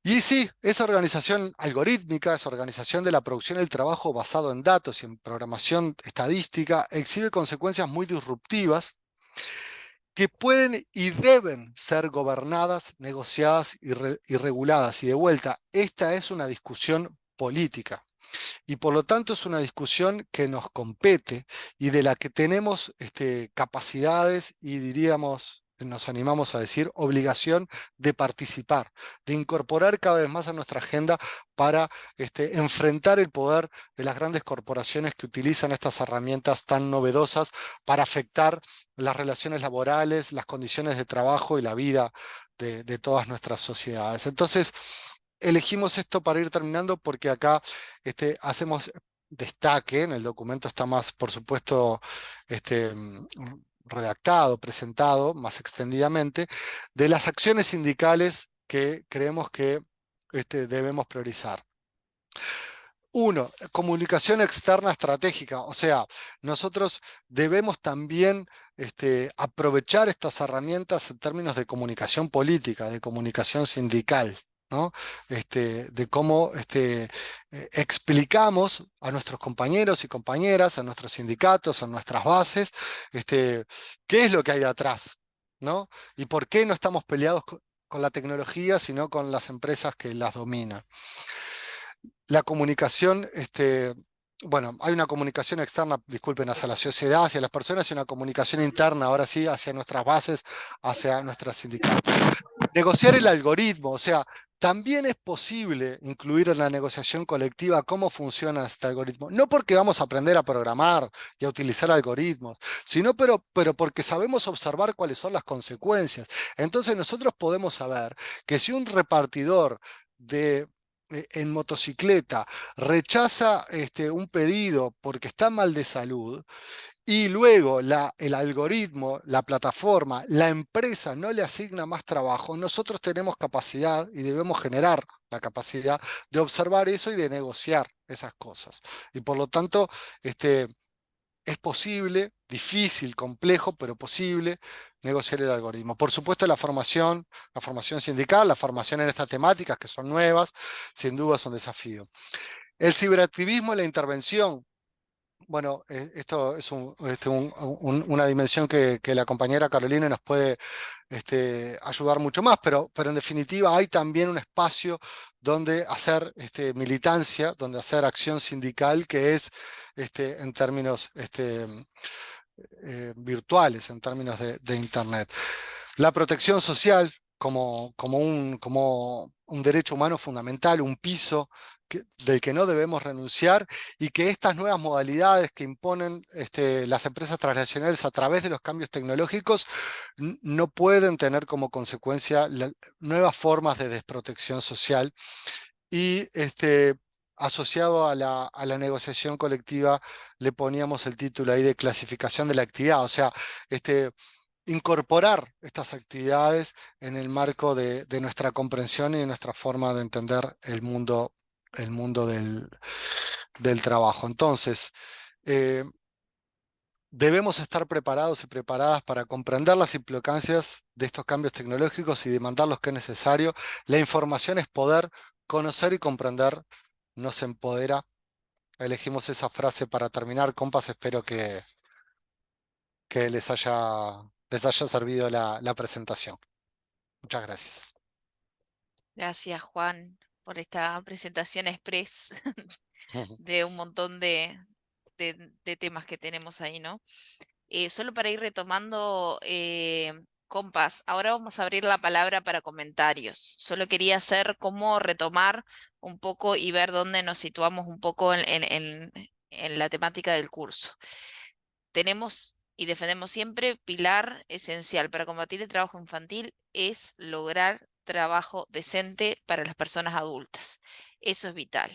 Y sí, esa organización algorítmica, esa organización de la producción del trabajo basado en datos y en programación estadística, exhibe consecuencias muy disruptivas que pueden y deben ser gobernadas, negociadas y reguladas. Y de vuelta, esta es una discusión política. Y por lo tanto es una discusión que nos compete y de la que tenemos capacidades y diríamos, nos animamos a decir, obligación de participar, de incorporar cada vez más a nuestra agenda para enfrentar el poder de las grandes corporaciones que utilizan estas herramientas tan novedosas para afectar las relaciones laborales, las condiciones de trabajo y la vida de todas nuestras sociedades. Entonces, elegimos esto para ir terminando porque acá hacemos destaque, en el documento está más, por supuesto, redactado, presentado más extendidamente, de las acciones sindicales que creemos que debemos priorizar. Uno, comunicación externa estratégica, o sea, nosotros debemos también aprovechar estas herramientas en términos de comunicación política, de comunicación sindical, ¿no? De cómo explicamos a nuestros compañeros y compañeras, a nuestros sindicatos, a nuestras bases, qué es lo que hay de atrás, ¿no? Y por qué no estamos peleados con la tecnología, sino con las empresas que las dominan. La comunicación, bueno, hay una comunicación externa, disculpen, hacia la sociedad, hacia las personas, y una comunicación interna, ahora sí, hacia nuestras bases, hacia nuestros sindicatos. Negociar el algoritmo, o sea, también es posible incluir en la negociación colectiva cómo funciona este algoritmo. No porque vamos a aprender a programar y a utilizar algoritmos, sino pero porque sabemos observar cuáles son las consecuencias. Entonces nosotros podemos saber que si un repartidor en motocicleta rechaza un pedido porque está mal de salud, y luego el algoritmo, la plataforma, la empresa no le asigna más trabajo, nosotros tenemos capacidad y debemos generar la capacidad de observar eso y de negociar esas cosas. Y por lo tanto, es posible, difícil, complejo, pero posible negociar el algoritmo. Por supuesto, la formación sindical, la formación en estas temáticas que son nuevas, sin duda es un desafío. El ciberactivismo y la intervención. Bueno, esto es una dimensión que la compañera Carolina nos puede ayudar mucho más, pero en definitiva hay también un espacio donde hacer militancia, donde hacer acción sindical, que es en términos virtuales, en términos de Internet. La protección social como un derecho humano fundamental, un piso del que no debemos renunciar, y que estas nuevas modalidades que imponen las empresas transnacionales a través de los cambios tecnológicos no pueden tener como consecuencia nuevas formas de desprotección social. Y asociado a la negociación colectiva le poníamos el título ahí de clasificación de la actividad, o sea, incorporar estas actividades en el marco de nuestra comprensión y de nuestra forma de entender el mundo del trabajo. Entonces, eh, debemos estar preparados y preparadas para comprender las implicancias de estos cambios tecnológicos y demandar lo que es necesario. La información es poder, conocer y comprender nos empodera. Elegimos esa frase para terminar, compas. Espero que les haya servido la presentación. Muchas gracias. Gracias, Juan, por esta presentación express de un montón de temas que tenemos ahí, ¿no? Solo para ir retomando, compas, ahora vamos a abrir la palabra para comentarios. Solo quería hacer como retomar un poco y ver dónde nos situamos un poco en la temática del curso. Tenemos y defendemos siempre, pilar esencial para combatir el trabajo infantil es lograr trabajo decente para las personas adultas. Eso es vital.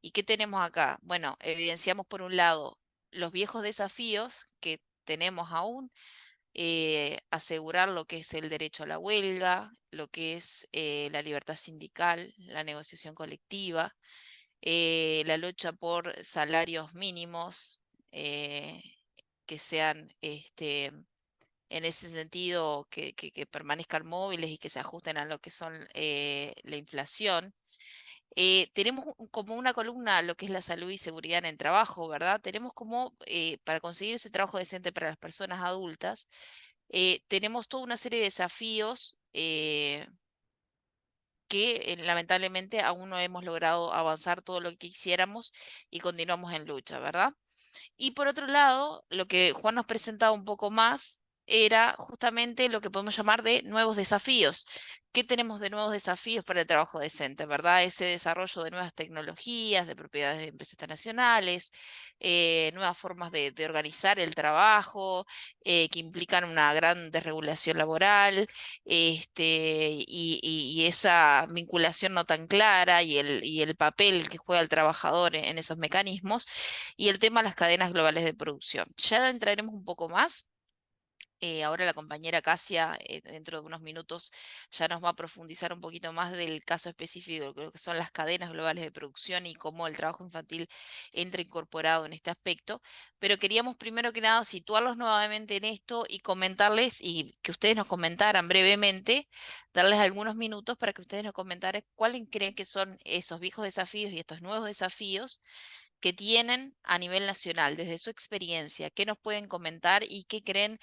¿Y qué tenemos acá? Bueno, evidenciamos por un lado los viejos desafíos que tenemos aún, asegurar lo que es el derecho a la huelga, lo que es la libertad sindical, la negociación colectiva, la lucha por salarios mínimos, que sean en ese sentido que permanezcan móviles y que se ajusten a lo que son la inflación. Tenemos como una columna lo que es la salud y seguridad en el trabajo, ¿verdad? Tenemos como, para conseguir ese trabajo decente para las personas adultas, tenemos toda una serie de desafíos que lamentablemente aún no hemos logrado avanzar todo lo que quisiéramos y continuamos en lucha, ¿verdad? Y por otro lado, lo que Juan nos presentaba un poco más era justamente lo que podemos llamar de nuevos desafíos. ¿Qué tenemos de nuevos desafíos para el trabajo decente, verdad? Ese desarrollo de nuevas tecnologías, de propiedades de empresas transnacionales, nuevas formas de organizar el trabajo, que implican una gran desregulación laboral, y esa vinculación no tan clara y el papel que juega el trabajador en esos mecanismos y el tema de las cadenas globales de producción. Ya entraremos un poco más. Ahora la compañera Casia, dentro de unos minutos, ya nos va a profundizar un poquito más del caso específico de lo que son las cadenas globales de producción y cómo el trabajo infantil entra incorporado en este aspecto. Pero queríamos primero que nada situarlos nuevamente en esto y comentarles y que ustedes nos comentaran brevemente, darles algunos minutos para que ustedes nos comentaran cuáles creen que son esos viejos desafíos y estos nuevos desafíos que tienen a nivel nacional, desde su experiencia, qué nos pueden comentar y qué creen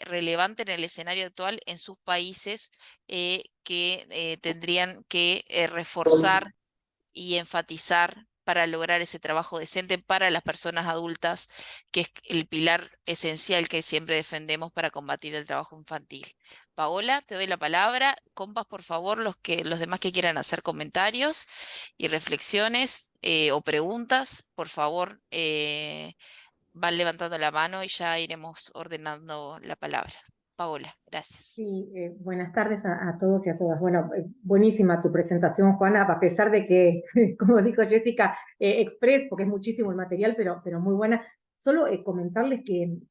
relevante en el escenario actual en sus países, que tendrían que reforzar y enfatizar para lograr ese trabajo decente para las personas adultas, que es el pilar esencial que siempre defendemos para combatir el trabajo infantil. Paola, te doy la palabra. Compas, por favor, los demás que quieran hacer comentarios y reflexiones, o preguntas, por favor, van levantando la mano y ya iremos ordenando la palabra. Paola, gracias. Sí, buenas tardes a todos y a todas. Bueno, buenísima tu presentación, Juana, a pesar de que, como dijo Jessica, express, porque es muchísimo el material, pero muy buena. Solo comentarles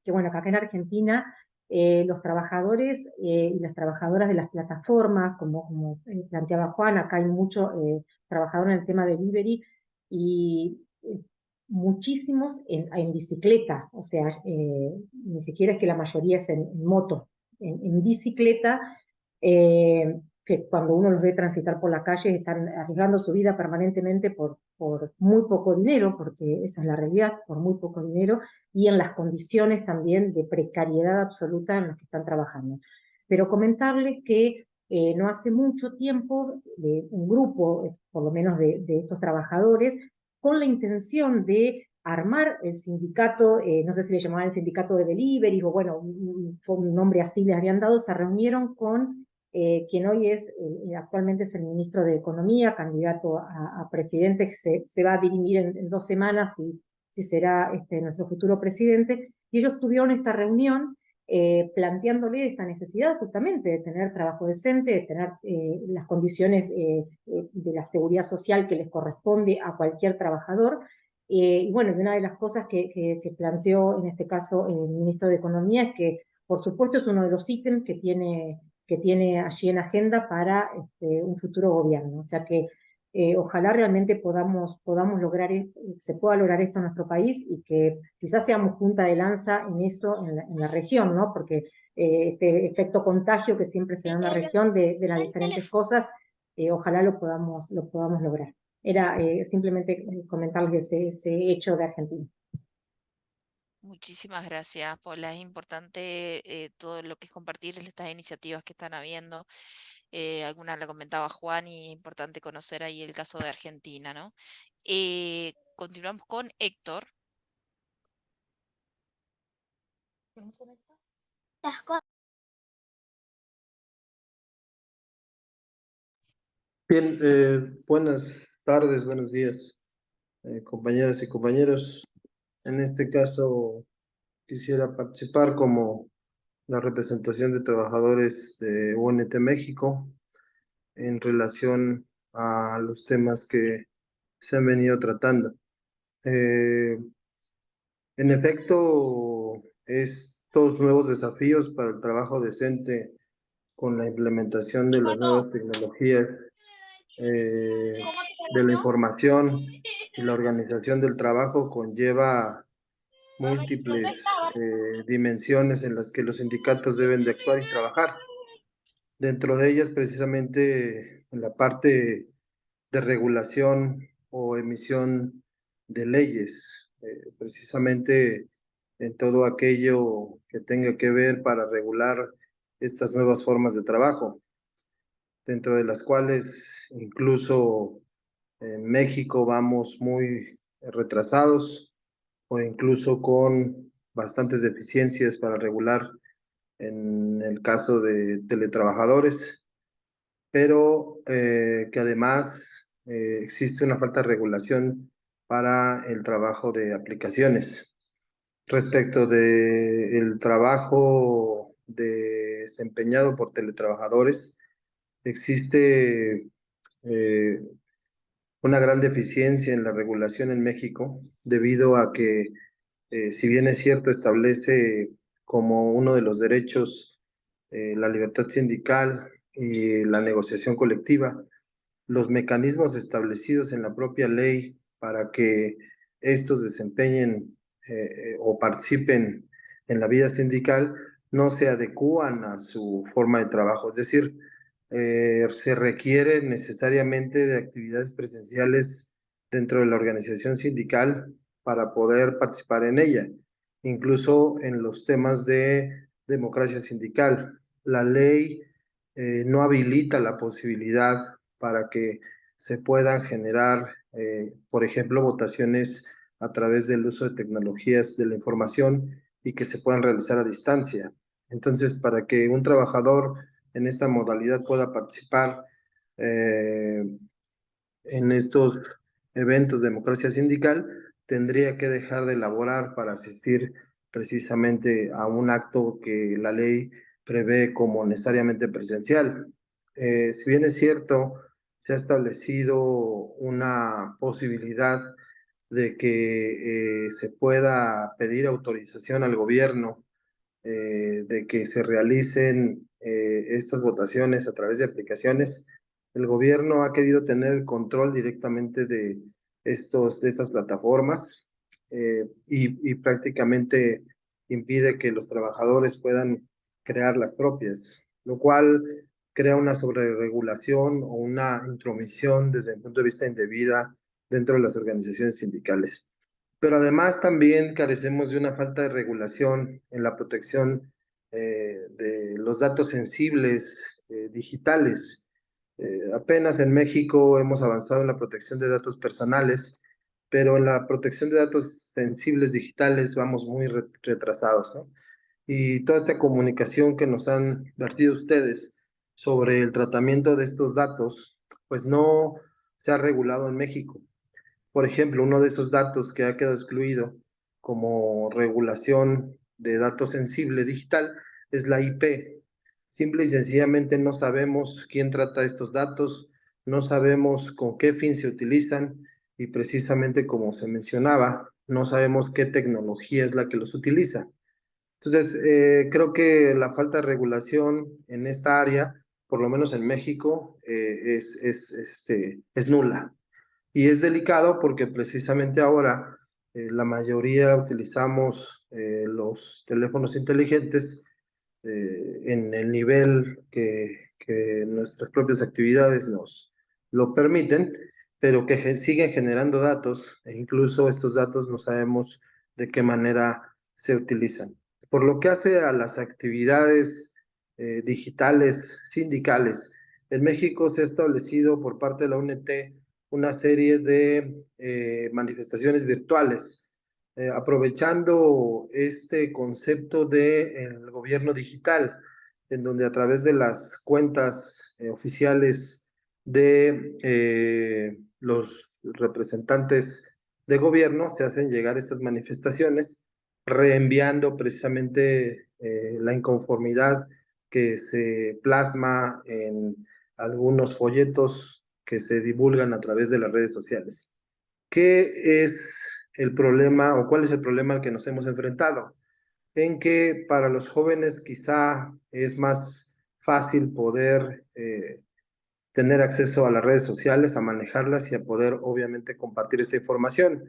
bueno, que acá en Argentina los trabajadores y las trabajadoras de las plataformas, como planteaba Juan, acá hay mucho trabajador en el tema de delivery y muchísimos en bicicleta, o sea, ni siquiera es que la mayoría es en moto, en bicicleta, que cuando uno los ve transitar por la calle están arriesgando su vida permanentemente por muy poco dinero, porque esa es la realidad, por muy poco dinero, y en las condiciones también de precariedad absoluta en las que están trabajando. Pero comentarles que no hace mucho tiempo un grupo, por lo menos de estos trabajadores, con la intención de armar el sindicato, no sé si le llamaban el sindicato de delivery, o bueno, fue un nombre así les habían dado, se reunieron con quien hoy es, actualmente es el ministro de Economía, candidato a presidente, que se va a dirimir en 2 semanas si será nuestro futuro presidente, y ellos tuvieron esta reunión planteándole esta necesidad justamente de tener trabajo decente, de tener las condiciones de la seguridad social que les corresponde a cualquier trabajador. Y bueno, una de las cosas que planteó en este caso el ministro de Economía es que, por supuesto, es uno de los ítems que tiene allí en agenda para un futuro gobierno. O sea que Ojalá realmente podamos lograr, se pueda lograr esto en nuestro país y que quizás seamos punta de lanza en eso en la región, ¿no? Porque este efecto contagio que siempre se da en la región de las diferentes cosas, ojalá lo podamos lograr. Era simplemente comentarles ese hecho de Argentina. Muchísimas gracias, Paula. Es importante todo lo que es compartir estas iniciativas que están habiendo. Alguna la comentaba Juan y es importante conocer ahí el caso de Argentina, ¿no? Continuamos con Héctor. Bien, buenas tardes, buenos días, compañeras y compañeros. En este caso, quisiera participar como la representación de trabajadores de UNT México en relación a los temas que se han venido tratando. En efecto, estos nuevos desafíos para el trabajo decente con la implementación de las nuevas tecnologías de la información y la organización del trabajo conlleva múltiples dimensiones en las que los sindicatos deben de actuar y trabajar. Dentro de ellas, precisamente, en la parte de regulación o emisión de leyes, precisamente en todo aquello que tenga que ver para regular estas nuevas formas de trabajo, dentro de las cuales incluso en México vamos muy retrasados o incluso con bastantes deficiencias para regular en el caso de teletrabajadores, pero que además existe una falta de regulación para el trabajo de aplicaciones. Respecto del trabajo desempeñado por teletrabajadores, existe una gran deficiencia en la regulación en México, debido a que, si bien es cierto, establece como uno de los derechos la libertad sindical y la negociación colectiva, los mecanismos establecidos en la propia ley para que estos desempeñen o participen en la vida sindical no se adecúan a su forma de trabajo. Es decir, se requiere necesariamente de actividades presenciales dentro de la organización sindical para poder participar en ella, incluso en los temas de democracia sindical. La ley no habilita la posibilidad para que se puedan generar, por ejemplo, votaciones a través del uso de tecnologías de la información y que se puedan realizar a distancia. Entonces, para que un trabajador en esta modalidad pueda participar en estos eventos de democracia sindical, tendría que dejar de laborar para asistir precisamente a un acto que la ley prevé como necesariamente presencial. Si bien es cierto, se ha establecido una posibilidad de que se pueda pedir autorización al gobierno de que se realicen estas votaciones a través de aplicaciones. El gobierno ha querido tener el control directamente de estas plataformas y prácticamente impide que los trabajadores puedan crear las propias, lo cual crea una sobreregulación o una intromisión desde el punto de vista indebida dentro de las organizaciones sindicales. Pero además también carecemos de una falta de regulación en la protección de los datos sensibles digitales. Apenas en México hemos avanzado en la protección de datos personales, pero en la protección de datos sensibles digitales vamos muy retrasados, ¿no? Y toda esta comunicación que nos han vertido ustedes sobre el tratamiento de estos datos, pues no se ha regulado en México. Por ejemplo, uno de esos datos que ha quedado excluido como regulación de datos sensible digital es la IP. Simple y sencillamente no sabemos quién trata estos datos, no sabemos con qué fin se utilizan y precisamente como se mencionaba, no sabemos qué tecnología es la que los utiliza. Entonces, creo que la falta de regulación en esta área por lo menos en México, es nula. Y es delicado porque precisamente ahora la mayoría utilizamos los teléfonos inteligentes en el nivel que nuestras propias actividades nos lo permiten, pero que siguen generando datos e incluso estos datos no sabemos de qué manera se utilizan. Por lo que hace a las actividades digitales sindicales, en México se ha establecido por parte de la UNT una serie de manifestaciones virtuales, aprovechando este concepto del gobierno digital, en donde a través de las cuentas oficiales de los representantes de gobierno se hacen llegar estas manifestaciones, reenviando precisamente la inconformidad que se plasma en algunos folletos que se divulgan a través de las redes sociales. ¿Qué es el problema o cuál es el problema al que nos hemos enfrentado? En que para los jóvenes quizá es más fácil poder tener acceso a las redes sociales, a manejarlas y a poder obviamente compartir esa información.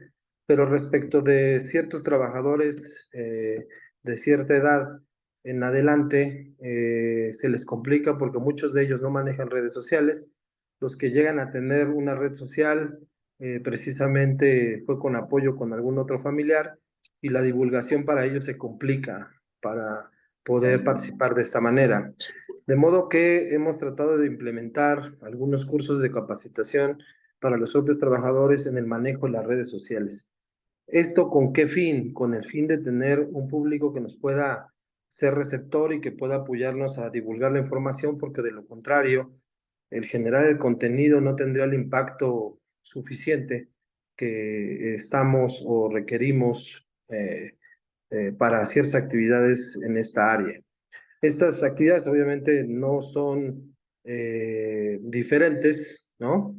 Pero respecto de ciertos trabajadores de cierta edad en adelante, se les complica porque muchos de ellos no manejan redes sociales. Los que llegan a tener una red social precisamente fue con apoyo con algún otro familiar y la divulgación para ellos se complica para poder participar de esta manera. De modo que hemos tratado de implementar algunos cursos de capacitación para los propios trabajadores en el manejo de las redes sociales. ¿Esto con qué fin? Con el fin de tener un público que nos pueda ser receptor y que pueda apoyarnos a divulgar la información, porque de lo contrario, el generar el contenido no tendría el impacto suficiente que estamos o requerimos para ciertas actividades en esta área. Estas actividades obviamente no son diferentes, ¿no?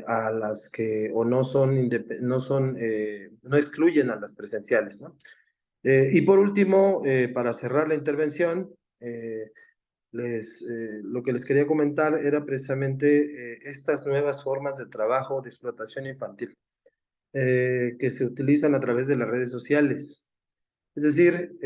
A las que, o no son, no excluyen a las presenciales, ¿no? Y por último, para cerrar la intervención, lo que les quería comentar era precisamente estas nuevas formas de trabajo de explotación infantil que se utilizan a través de las redes sociales. Es decir,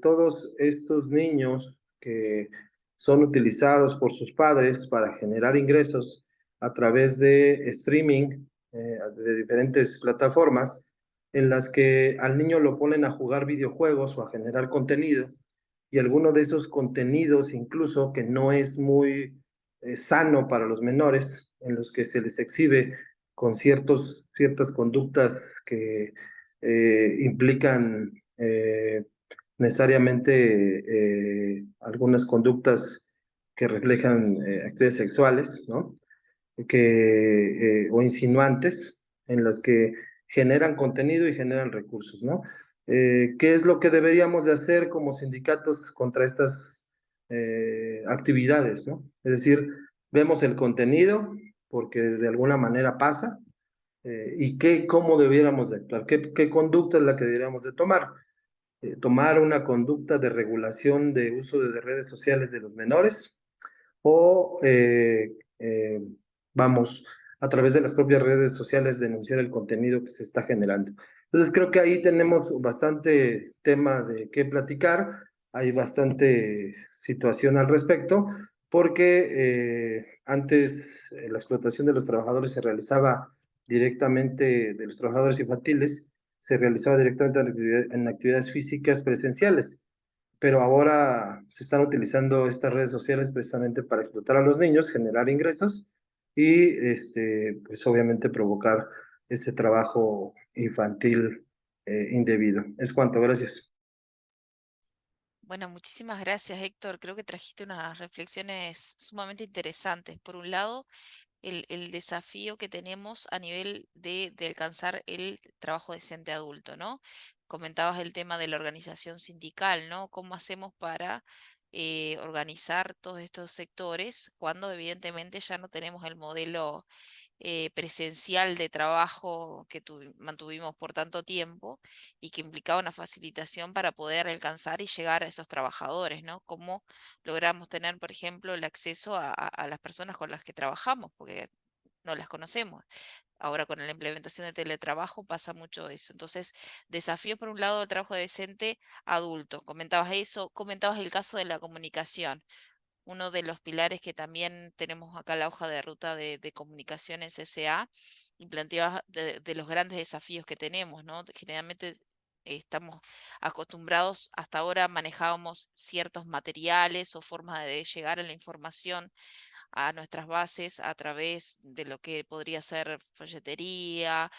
todos estos niños que son utilizados por sus padres para generar ingresos a través de streaming de diferentes plataformas en las que al niño lo ponen a jugar videojuegos o a generar contenido y alguno de esos contenidos incluso que no es muy sano para los menores, en los que se les exhibe con ciertas conductas que implican necesariamente algunas conductas que reflejan actividades sexuales, ¿no? O insinuantes en las que generan contenido y generan recursos, ¿no? ¿Qué es lo que deberíamos de hacer como sindicatos contra estas actividades, ¿no? Es decir, vemos el contenido porque de alguna manera pasa y cómo debiéramos de actuar, qué conducta es la que deberíamos de tomar. Tomar una conducta de regulación de uso de redes sociales de los menores o vamos, a través de las propias redes sociales denunciar el contenido que se está generando. Entonces creo que ahí tenemos bastante tema de qué platicar, hay bastante situación al respecto, porque antes la explotación de los trabajadores se realizaba directamente, de los trabajadores infantiles, se realizaba directamente en actividades físicas presenciales, pero ahora se están utilizando estas redes sociales precisamente para explotar a los niños, generar ingresos y pues obviamente provocar este trabajo infantil indebido. Es cuanto, gracias. Bueno, muchísimas gracias, Héctor. Creo que trajiste unas reflexiones sumamente interesantes. Por un lado, el desafío que tenemos a nivel de alcanzar el trabajo decente adulto, ¿no? Comentabas el tema de la organización sindical, ¿no? ¿Cómo hacemos para organizar todos estos sectores cuando evidentemente ya no tenemos el modelo presencial de trabajo que mantuvimos por tanto tiempo y que implicaba una facilitación para poder alcanzar y llegar a esos trabajadores, ¿no? Cómo logramos tener, por ejemplo, el acceso a las personas con las que trabajamos, porque no las conocemos. Ahora con la implementación de teletrabajo pasa mucho eso. Entonces, desafíos por un lado del trabajo decente adulto. Comentabas eso, comentabas el caso de la comunicación. Uno de los pilares que también tenemos acá en la hoja de ruta de comunicación en CCA y planteabas de los grandes desafíos que tenemos, ¿no? Generalmente estamos acostumbrados, hasta ahora manejábamos ciertos materiales o formas de llegar a la información a nuestras bases a través de lo que podría ser folletería,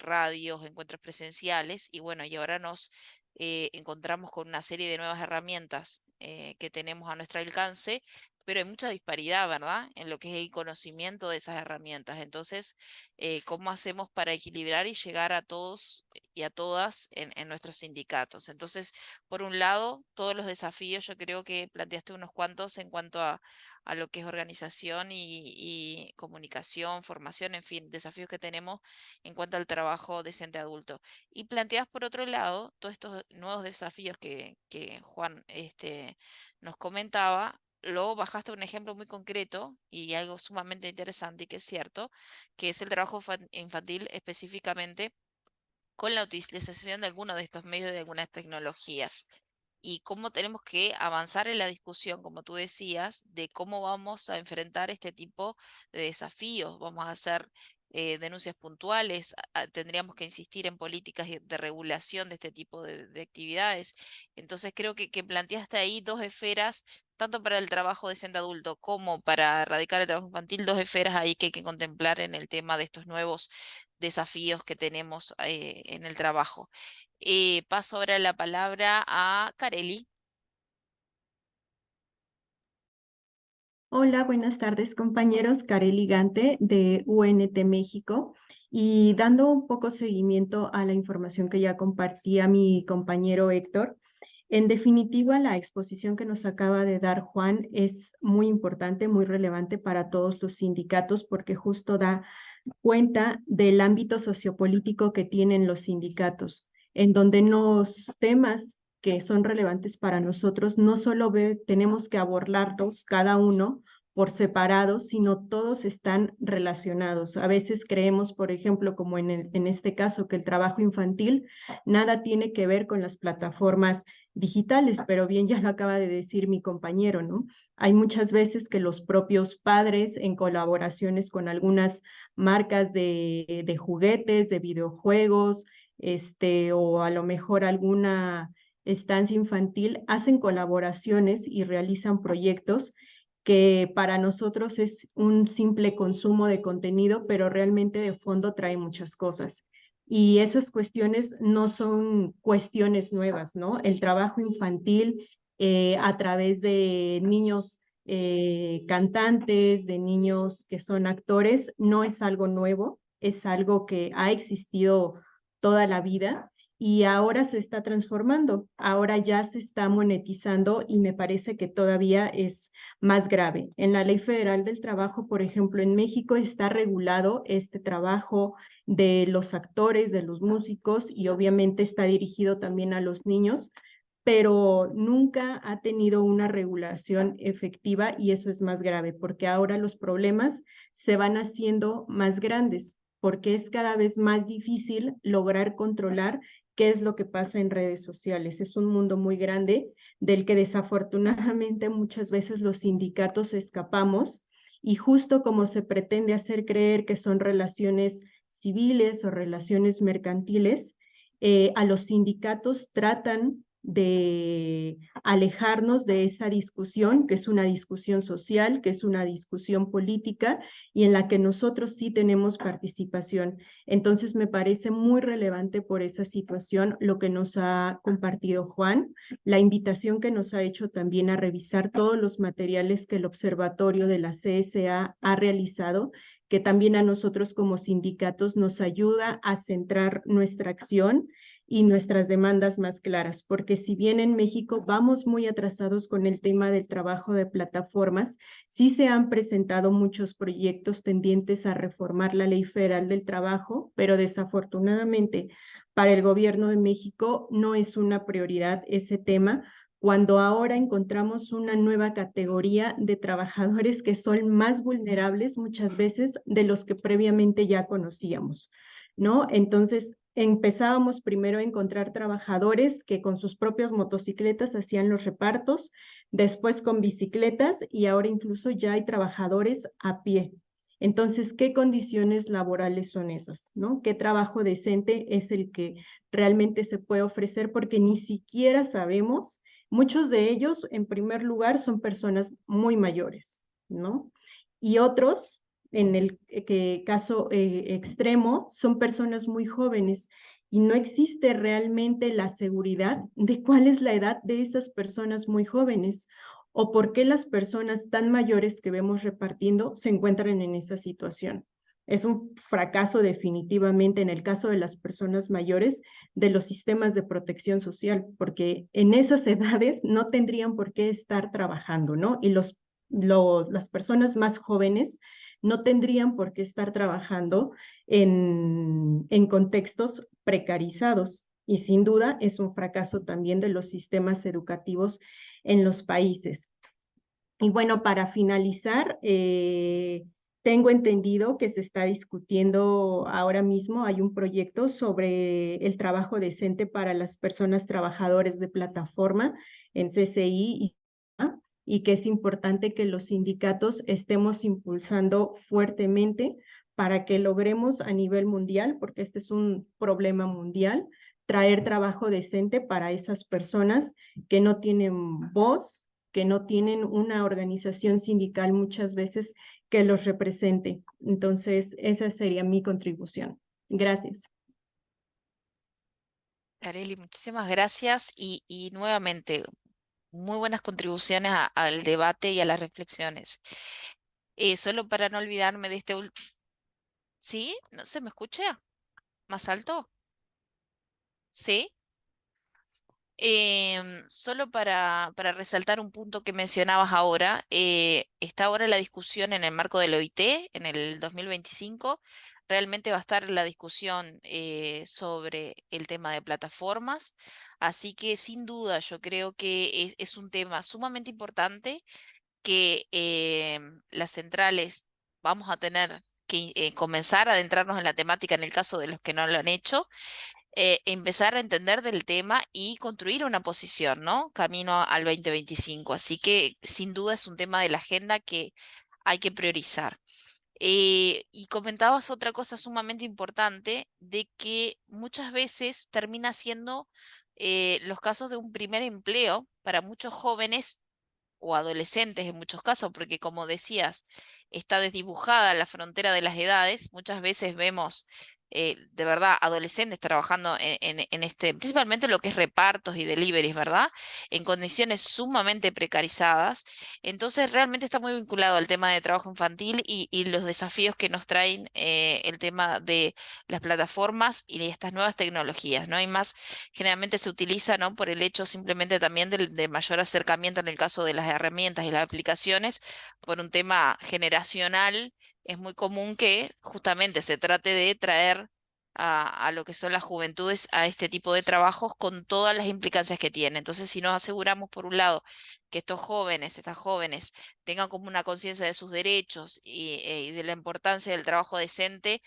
radios, encuentros presenciales. Y bueno, y ahora nos encontramos con una serie de nuevas herramientas que tenemos a nuestro alcance, pero hay mucha disparidad, ¿verdad? En lo que es el conocimiento de esas herramientas. Entonces, ¿cómo hacemos para equilibrar y llegar a todos y a todas en nuestros sindicatos? Entonces, por un lado, todos los desafíos, yo creo que planteaste unos cuantos en cuanto a lo que es organización y comunicación, formación, en fin, desafíos que tenemos en cuanto al trabajo decente adulto. Y planteas por otro lado todos estos nuevos desafíos que Juan nos comentaba. Luego bajaste un ejemplo muy concreto y algo sumamente interesante y que es cierto, que es el trabajo infantil específicamente con la utilización de algunos de estos medios de algunas tecnologías y cómo tenemos que avanzar en la discusión, como tú decías, de cómo vamos a enfrentar este tipo de desafíos. Vamos a hacer denuncias puntuales, tendríamos que insistir en políticas de regulación de este tipo de actividades. Entonces creo que planteaste ahí dos esferas, tanto para el trabajo decente adulto como para erradicar el trabajo infantil, dos esferas ahí que hay que contemplar en el tema de estos nuevos desafíos que tenemos en el trabajo. Paso ahora la palabra a Carely. Hola, buenas tardes compañeros, Carely Gante de UNT México y dando un poco seguimiento a la información que ya compartía mi compañero Héctor. En definitiva, la exposición que nos acaba de dar Juan es muy importante, muy relevante para todos los sindicatos porque justo da cuenta del ámbito sociopolítico que tienen los sindicatos, en donde los temas que son relevantes para nosotros no solo tenemos que abordarlos cada uno por separado, sino todos están relacionados. A veces creemos, por ejemplo, como en este caso, que el trabajo infantil nada tiene que ver con las plataformas digitales, pero bien ya lo acaba de decir mi compañero, ¿no? Hay muchas veces que los propios padres, en colaboraciones con algunas marcas de juguetes, de videojuegos, o a lo mejor alguna estancia infantil, hacen colaboraciones y realizan proyectos que para nosotros es un simple consumo de contenido, pero realmente de fondo trae muchas cosas. Y esas cuestiones no son cuestiones nuevas, ¿no? El trabajo infantil a través de niños cantantes, de niños que son actores, no es algo nuevo, es algo que ha existido toda la vida y ahora se está transformando, ahora ya se está monetizando y me parece que todavía es más grave. En la Ley Federal del Trabajo, por ejemplo, en México está regulado este trabajo de los actores, de los músicos y obviamente está dirigido también a los niños, pero nunca ha tenido una regulación efectiva y eso es más grave porque ahora los problemas se van haciendo más grandes porque es cada vez más difícil lograr controlar qué es lo que pasa en redes sociales. Es un mundo muy grande del que desafortunadamente muchas veces los sindicatos escapamos y justo como se pretende hacer creer que son relaciones civiles o relaciones mercantiles, a los sindicatos tratan de alejarnos de esa discusión, que es una discusión social, que es una discusión política y en la que nosotros sí tenemos participación. Entonces me parece muy relevante por esa situación lo que nos ha compartido Juan, la invitación que nos ha hecho también a revisar todos los materiales que el Observatorio de la CSA ha realizado, que también a nosotros como sindicatos nos ayuda a centrar nuestra acción y nuestras demandas más claras, porque si bien en México vamos muy atrasados con el tema del trabajo de plataformas, sí se han presentado muchos proyectos tendientes a reformar la Ley Federal del Trabajo, pero desafortunadamente para el gobierno de México no es una prioridad ese tema, cuando ahora encontramos una nueva categoría de trabajadores que son más vulnerables muchas veces de los que previamente ya conocíamos, ¿no? Entonces, empezábamos primero a encontrar trabajadores que con sus propias motocicletas hacían los repartos, después con bicicletas y ahora incluso ya hay trabajadores a pie. Entonces, ¿qué condiciones laborales son esas, no? ¿Qué trabajo decente es el que realmente se puede ofrecer? Porque ni siquiera sabemos. Muchos de ellos, en primer lugar, son personas muy mayores, ¿no? Y otros, en el caso extremo, son personas muy jóvenes y no existe realmente la seguridad de cuál es la edad de esas personas muy jóvenes o por qué las personas tan mayores que vemos repartiendo se encuentran en esa situación. Es un fracaso definitivamente en el caso de las personas mayores de los sistemas de protección social, porque en esas edades no tendrían por qué estar trabajando, ¿no? Y las personas más jóvenes no tendrían por qué estar trabajando en contextos precarizados. Y sin duda es un fracaso también de los sistemas educativos en los países. Y bueno, para finalizar, tengo entendido que se está discutiendo ahora mismo, hay un proyecto sobre el trabajo decente para las personas trabajadoras de plataforma en CCI y que es importante que los sindicatos estemos impulsando fuertemente para que logremos a nivel mundial, porque este es un problema mundial, traer trabajo decente para esas personas que no tienen voz, que no tienen una organización sindical muchas veces que los represente. Entonces, esa sería mi contribución. Gracias. Arely, muchísimas gracias y nuevamente muy buenas contribuciones al debate y a las reflexiones. Solo para no olvidarme de este último... ¿Sí? ¿No se me escucha? ¿Más alto? ¿Sí? Solo para resaltar un punto que mencionabas ahora, está ahora la discusión en el marco del OIT en el 2025. Realmente va a estar la discusión sobre el tema de plataformas. Así que sin duda yo creo que es un tema sumamente importante que las centrales vamos a tener que comenzar a adentrarnos en la temática en el caso de los que no lo han hecho, empezar a entender del tema y construir una posición, ¿no? Camino al 2025. Así que sin duda es un tema de la agenda que hay que priorizar. Y comentabas otra cosa sumamente importante, de que muchas veces termina siendo los casos de un primer empleo para muchos jóvenes o adolescentes en muchos casos, porque como decías, está desdibujada la frontera de las edades. Muchas veces vemos de verdad adolescentes trabajando en este, principalmente lo que es repartos y deliveries, ¿verdad? En condiciones sumamente precarizadas. Entonces realmente está muy vinculado al tema de trabajo infantil y los desafíos que nos traen el tema de las plataformas y de estas nuevas tecnologías, ¿no? Y más generalmente se utiliza, ¿no? Por el hecho simplemente también de mayor acercamiento en el caso de las herramientas y las aplicaciones, por un tema generacional, es muy común que justamente se trate de traer a lo que son las juventudes a este tipo de trabajos con todas las implicancias que tiene. Entonces, si nos aseguramos, por un lado, que estos jóvenes, estas jóvenes, tengan como una conciencia de sus derechos y de la importancia del trabajo decente,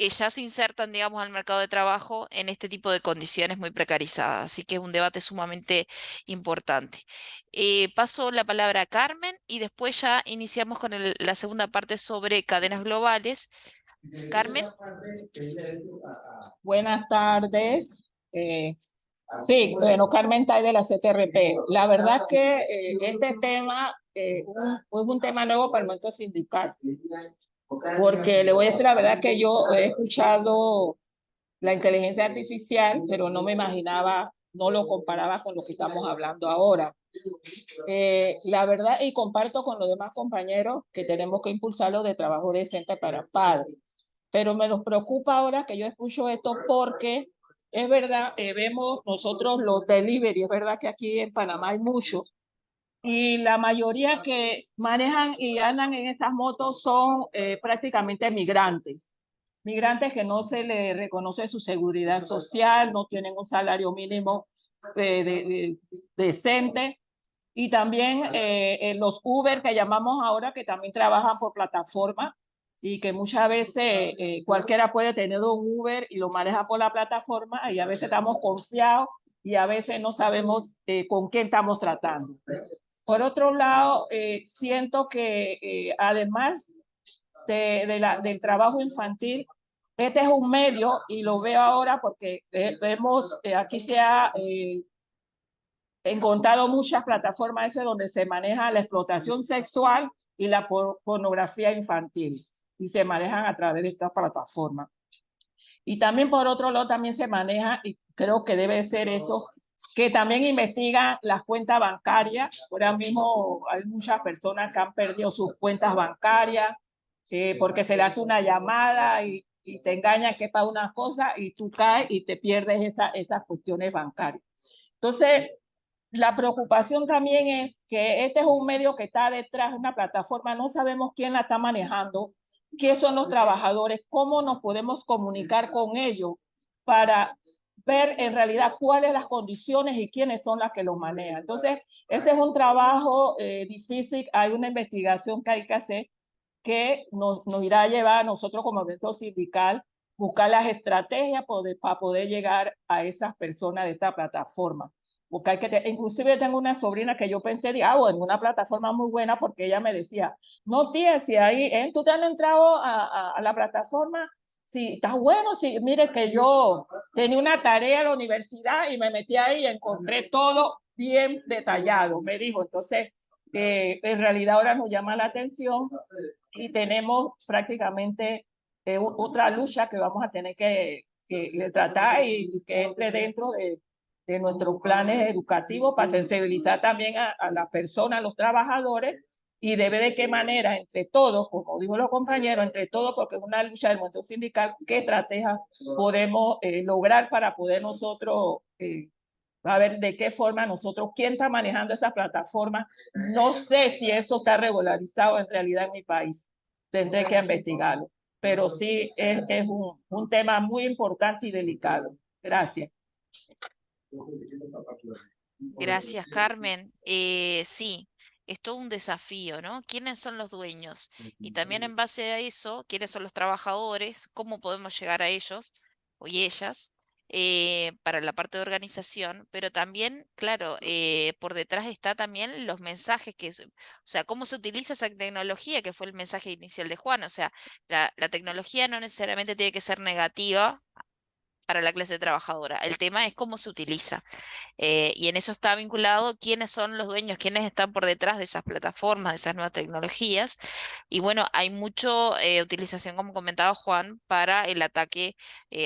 ya se insertan, digamos, al mercado de trabajo en este tipo de condiciones muy precarizadas. Así que es un debate sumamente importante. Paso la palabra a Carmen y después ya iniciamos con la segunda parte sobre cadenas globales. Carmen. Buenas tardes. Sí, bueno, Carmen Tai de la CTRP. La verdad que este tema es un tema nuevo para el movimiento sindical, porque le voy a decir la verdad que yo he escuchado la inteligencia artificial, pero no me imaginaba, no lo comparaba con lo que estamos hablando ahora. La verdad, y comparto con los demás compañeros que tenemos que impulsarlo de trabajo decente para padres. Pero me nos preocupa ahora que yo escucho esto porque es verdad, vemos nosotros los delivery, es verdad que aquí en Panamá hay muchos, y la mayoría que manejan y andan en esas motos son prácticamente migrantes. Migrantes que no se les reconoce su seguridad social, no tienen un salario mínimo decente. Y también los Uber que llamamos ahora, que también trabajan por plataforma y que muchas veces cualquiera puede tener un Uber y lo maneja por la plataforma y a veces estamos confiados y a veces no sabemos con quién estamos tratando. Por otro lado, siento que además del trabajo infantil, este es un medio, y lo veo ahora porque vemos, aquí se ha encontrado muchas plataformas donde se maneja la explotación sexual y la pornografía infantil, y se manejan a través de estas plataformas. Y también por otro lado también se maneja, y creo que debe ser eso, que también investigan las cuentas bancarias. Ahora mismo hay muchas personas que han perdido sus cuentas bancarias porque se le hace una llamada y te engañan que es para una cosa y tú caes y te pierdes esas cuestiones bancarias. Entonces, la preocupación también es que este es un medio que está detrás de una plataforma, no sabemos quién la está manejando, qué son los trabajadores, cómo nos podemos comunicar con ellos para ver en realidad cuáles las condiciones y quiénes son las que los manejan. Entonces, ese es un trabajo difícil, hay una investigación que hay que hacer que nos irá a llevar a nosotros como movimiento sindical buscar las estrategias para poder llegar a esas personas de esta plataforma. Porque hay que inclusive tengo una sobrina que yo pensé, bueno, una plataforma muy buena, porque ella me decía, no tía, si ahí, tú te has entrado a la plataforma, si está bueno, si mire que yo tenía una tarea en la universidad y me metí ahí y encontré todo bien detallado, me dijo. Entonces, en realidad ahora nos llama la atención y tenemos prácticamente otra lucha que vamos a tener que tratar y que entre dentro de nuestros planes educativos para sensibilizar también a las personas, a los trabajadores, y de ver de qué manera entre todos, como digo los compañeros, entre todos, porque es una lucha del movimiento sindical, qué estrategias podemos lograr para poder nosotros a ver de qué forma nosotros, quién está manejando esa plataforma. No sé si eso está regularizado en realidad en mi país, tendré que investigarlo, pero sí es un tema muy importante y delicado. Gracias. Gracias, Carmen. Sí, es todo un desafío, ¿no? ¿Quiénes son los dueños? Y también en base a eso, ¿quiénes son los trabajadores? ¿Cómo podemos llegar a ellos y ellas para la parte de organización? Pero también, claro, por detrás está también los mensajes o sea, cómo se utiliza esa tecnología, que fue el mensaje inicial de Juan. O sea, la tecnología no necesariamente tiene que ser negativa para la clase trabajadora. El tema es cómo se utiliza. Y en eso está vinculado quiénes son los dueños, quiénes están por detrás de esas plataformas, de esas nuevas tecnologías. Y bueno, hay mucha utilización, como comentaba Juan, para el ataque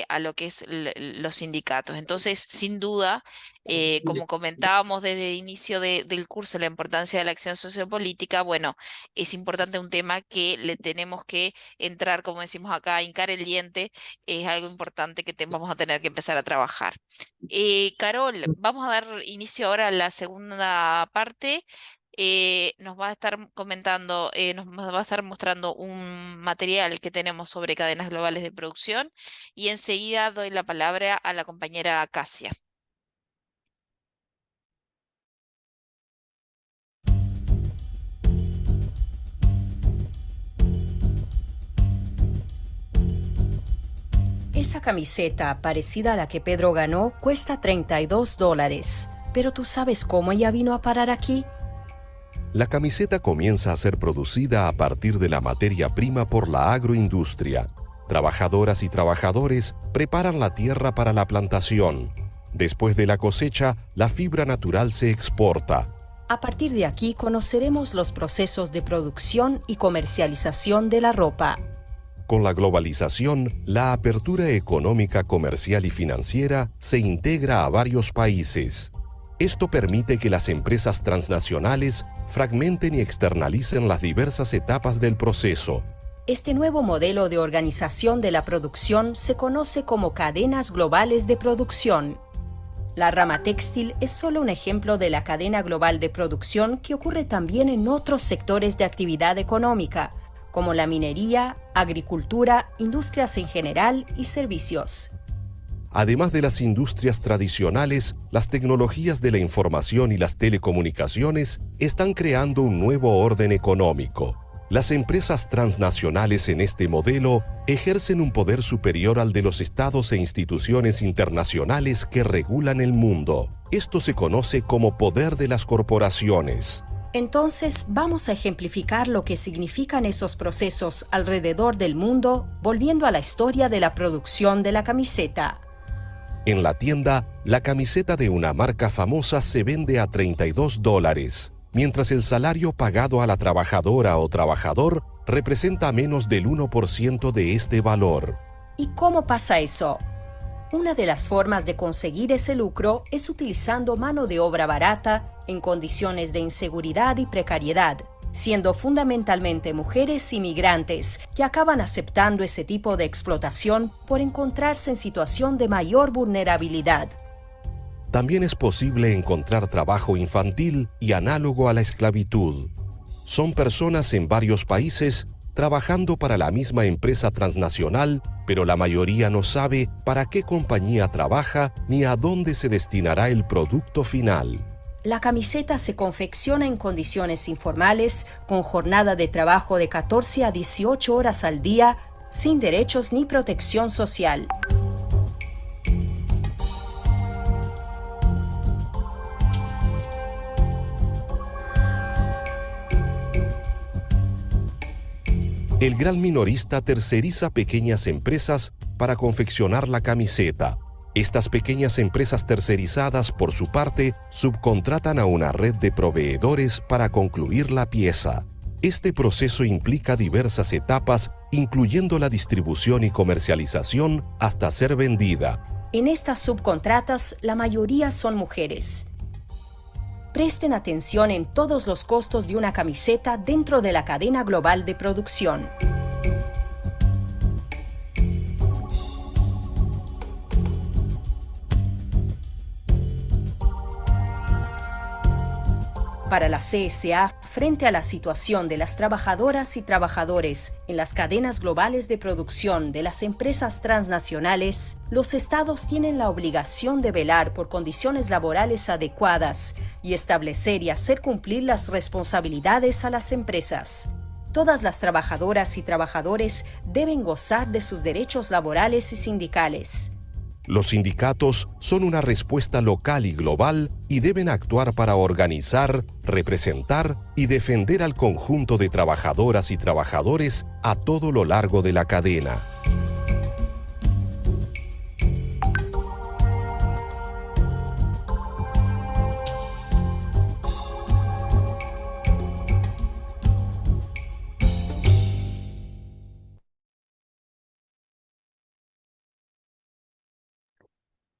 a lo que es los sindicatos. Entonces, sin duda, como comentábamos desde el inicio del curso, la importancia de la acción sociopolítica, bueno, es importante un tema que le tenemos que entrar, como decimos acá, hincar el diente, es algo importante que vamos a tener que empezar a trabajar. Carol, vamos a dar inicio ahora a la segunda parte. Nos va a estar comentando, nos va a estar mostrando un material que tenemos sobre cadenas globales de producción y enseguida doy la palabra a la compañera Casia. Esa camiseta, parecida a la que Pedro ganó, cuesta $32. ¿Pero tú sabes cómo ella vino a parar aquí? La camiseta comienza a ser producida a partir de la materia prima por la agroindustria. Trabajadoras y trabajadores preparan la tierra para la plantación. Después de la cosecha, la fibra natural se exporta. A partir de aquí conoceremos los procesos de producción y comercialización de la ropa. Con la globalización, la apertura económica, comercial y financiera se integra a varios países. Esto permite que las empresas transnacionales fragmenten y externalicen las diversas etapas del proceso. Este nuevo modelo de organización de la producción se conoce como cadenas globales de producción. La rama textil es solo un ejemplo de la cadena global de producción que ocurre también en otros sectores de actividad económica, como la minería, agricultura, industrias en general y servicios. Además de las industrias tradicionales, las tecnologías de la información y las telecomunicaciones están creando un nuevo orden económico. Las empresas transnacionales en este modelo ejercen un poder superior al de los estados e instituciones internacionales que regulan el mundo. Esto se conoce como poder de las corporaciones. Entonces, vamos a ejemplificar lo que significan esos procesos alrededor del mundo, volviendo a la historia de la producción de la camiseta. En la tienda, la camiseta de una marca famosa se vende a $32, mientras el salario pagado a la trabajadora o trabajador representa menos del 1% de este valor. ¿Y cómo pasa eso? Una de las formas de conseguir ese lucro es utilizando mano de obra barata en condiciones de inseguridad y precariedad, siendo fundamentalmente mujeres inmigrantes que acaban aceptando ese tipo de explotación por encontrarse en situación de mayor vulnerabilidad. También es posible encontrar trabajo infantil y análogo a la esclavitud. Son personas en varios países trabajando para la misma empresa transnacional, pero la mayoría no sabe para qué compañía trabaja ni a dónde se destinará el producto final. La camiseta se confecciona en condiciones informales, con jornada de trabajo de 14 a 18 horas al día, sin derechos ni protección social. El gran minorista terceriza pequeñas empresas para confeccionar la camiseta. Estas pequeñas empresas tercerizadas, por su parte, subcontratan a una red de proveedores para concluir la pieza. Este proceso implica diversas etapas, incluyendo la distribución y comercialización hasta ser vendida. En estas subcontratas, la mayoría son mujeres. Presten atención en todos los costos de una camiseta dentro de la cadena global de producción. Para la CSA, frente a la situación de las trabajadoras y trabajadores en las cadenas globales de producción de las empresas transnacionales, los estados tienen la obligación de velar por condiciones laborales adecuadas y establecer y hacer cumplir las responsabilidades a las empresas. Todas las trabajadoras y trabajadores deben gozar de sus derechos laborales y sindicales. Los sindicatos son una respuesta local y global y deben actuar para organizar, representar y defender al conjunto de trabajadoras y trabajadores a todo lo largo de la cadena.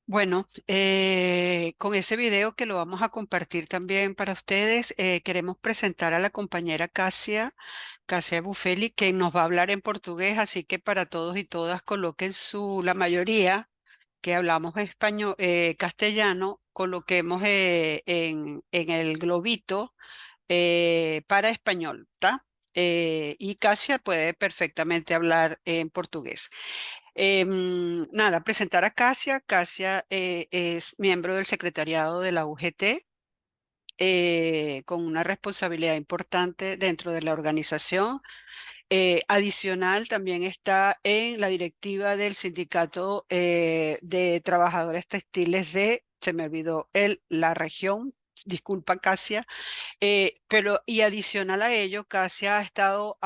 Bueno, con ese video que lo vamos a compartir también para ustedes, queremos presentar a la compañera Cassia Buffelli, que nos va a hablar en portugués, así que para todos y todas coloquen la mayoría que hablamos español, castellano, coloquemos en el globito para español, ¿está? Y Cassia puede perfectamente hablar en portugués. Nada, presentar a Cassia. Cassia es miembro del secretariado de la UGT, con una responsabilidad importante dentro de la organización. Adicional, también está en la directiva del sindicato de trabajadores textiles se me olvidó, la región, disculpa Cassia, pero y adicional a ello, Cassia ha estado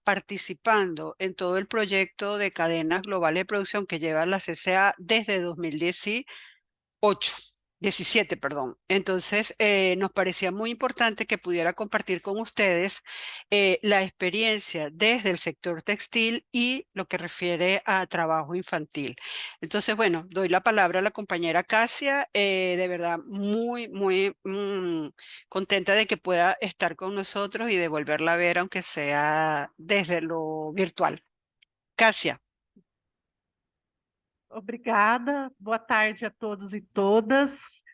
participando en todo el proyecto de cadenas globales de producción que lleva la CCA desde 2018. 17, perdón. Entonces, nos parecía muy importante que pudiera compartir con ustedes la experiencia desde el sector textil y lo que refiere a trabajo infantil. Entonces, bueno, doy la palabra a la compañera Casia. De verdad, muy contenta de que pueda estar con nosotros y de volverla a ver, aunque sea desde lo virtual. Casia. Obrigada, boa tarde a todos e todas.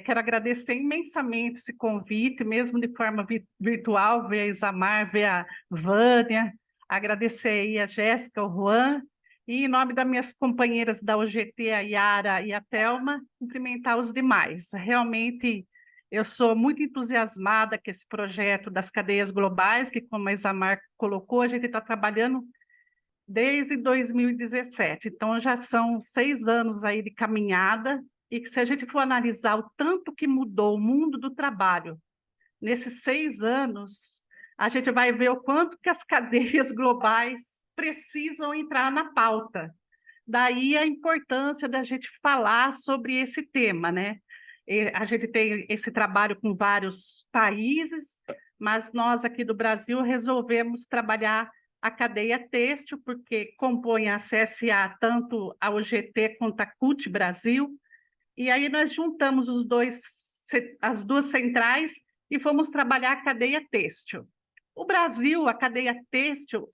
Quero agradecer imensamente esse convite, mesmo de forma virtual, ver a Isamar, ver a Vânia, agradecer aí a Jéssica, o Juan, e em nome das minhas companheiras da UGT, a Yara e a Thelma, cumprimentar os demais. Realmente, eu sou muito entusiasmada com esse projeto das cadeias globais, que, como a Isamar colocou, a gente está trabalhando desde 2017, então já são 6 anos aí de caminhada, e que se a gente for analisar o tanto que mudou o mundo do trabalho nesses 6 anos, a gente vai ver o quanto que as cadeias globais precisam entrar na pauta. Daí a importância da gente falar sobre esse tema, né? A gente tem esse trabalho com vários países, mas nós aqui do Brasil resolvemos trabalhar a cadeia têxtil, porque compõe a CSA, tanto a UGT quanto a CUT Brasil, e aí nós juntamos as duas centrais e fomos trabalhar a cadeia têxtil. O Brasil, a cadeia têxtil,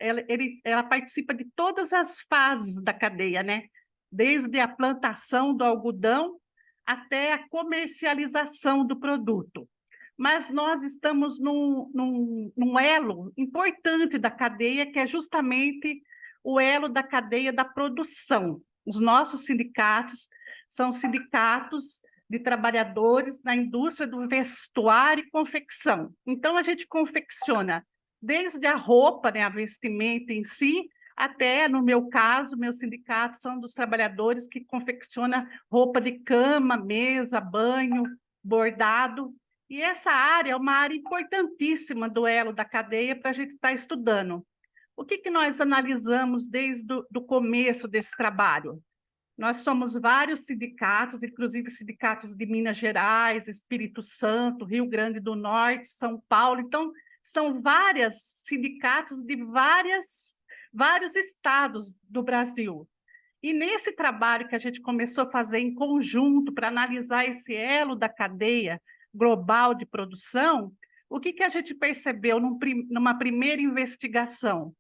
ela participa de todas as fases da cadeia, né? Desde a plantação do algodão até a comercialização do produto. Mas nós estamos num elo importante da cadeia, que é justamente o elo da cadeia da produção. Os nossos sindicatos são sindicatos de trabalhadores na indústria do vestuário e confecção. Então, a gente confecciona desde a roupa, né, a vestimenta em si, até, no meu caso, meu sindicato são dos trabalhadores que confecciona roupa de cama, mesa, banho, bordado. E essa área é uma área importantíssima do elo da cadeia para a gente estar estudando. O que nós analisamos desde o começo desse trabalho? Nós somos vários sindicatos, inclusive sindicatos de Minas Gerais, Espírito Santo, Rio Grande do Norte, São Paulo. Então, são vários sindicatos de vários estados do Brasil. E nesse trabalho que a gente começou a fazer em conjunto para analisar esse elo da cadeia global de produção, o que a gente percebeu numa primeira investigação?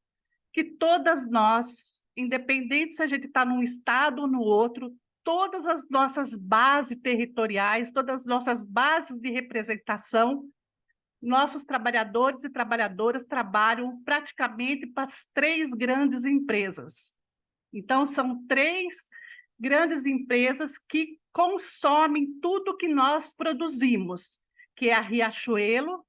Que todas nós, independente se a gente está num estado ou no outro, todas as nossas bases territoriais, todas as nossas bases de representação, nossos trabalhadores e trabalhadoras trabalham praticamente para as 3 grandes empresas. Então, são 3 grandes empresas que consomem tudo que nós produzimos, que é a Riachuelo,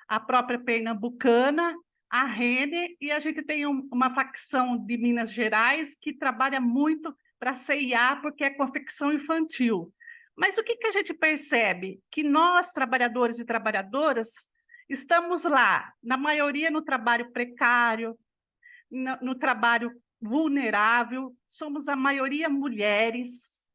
a própria Pernambucana, a Renner, e a gente tem uma facção de Minas Gerais que trabalha muito para a CIA, porque é confecção infantil. Mas o que a gente percebe? Que nós, trabalhadores e trabalhadoras, estamos lá, na maioria no trabalho precário, no trabalho vulnerável, somos a maioria mulheres.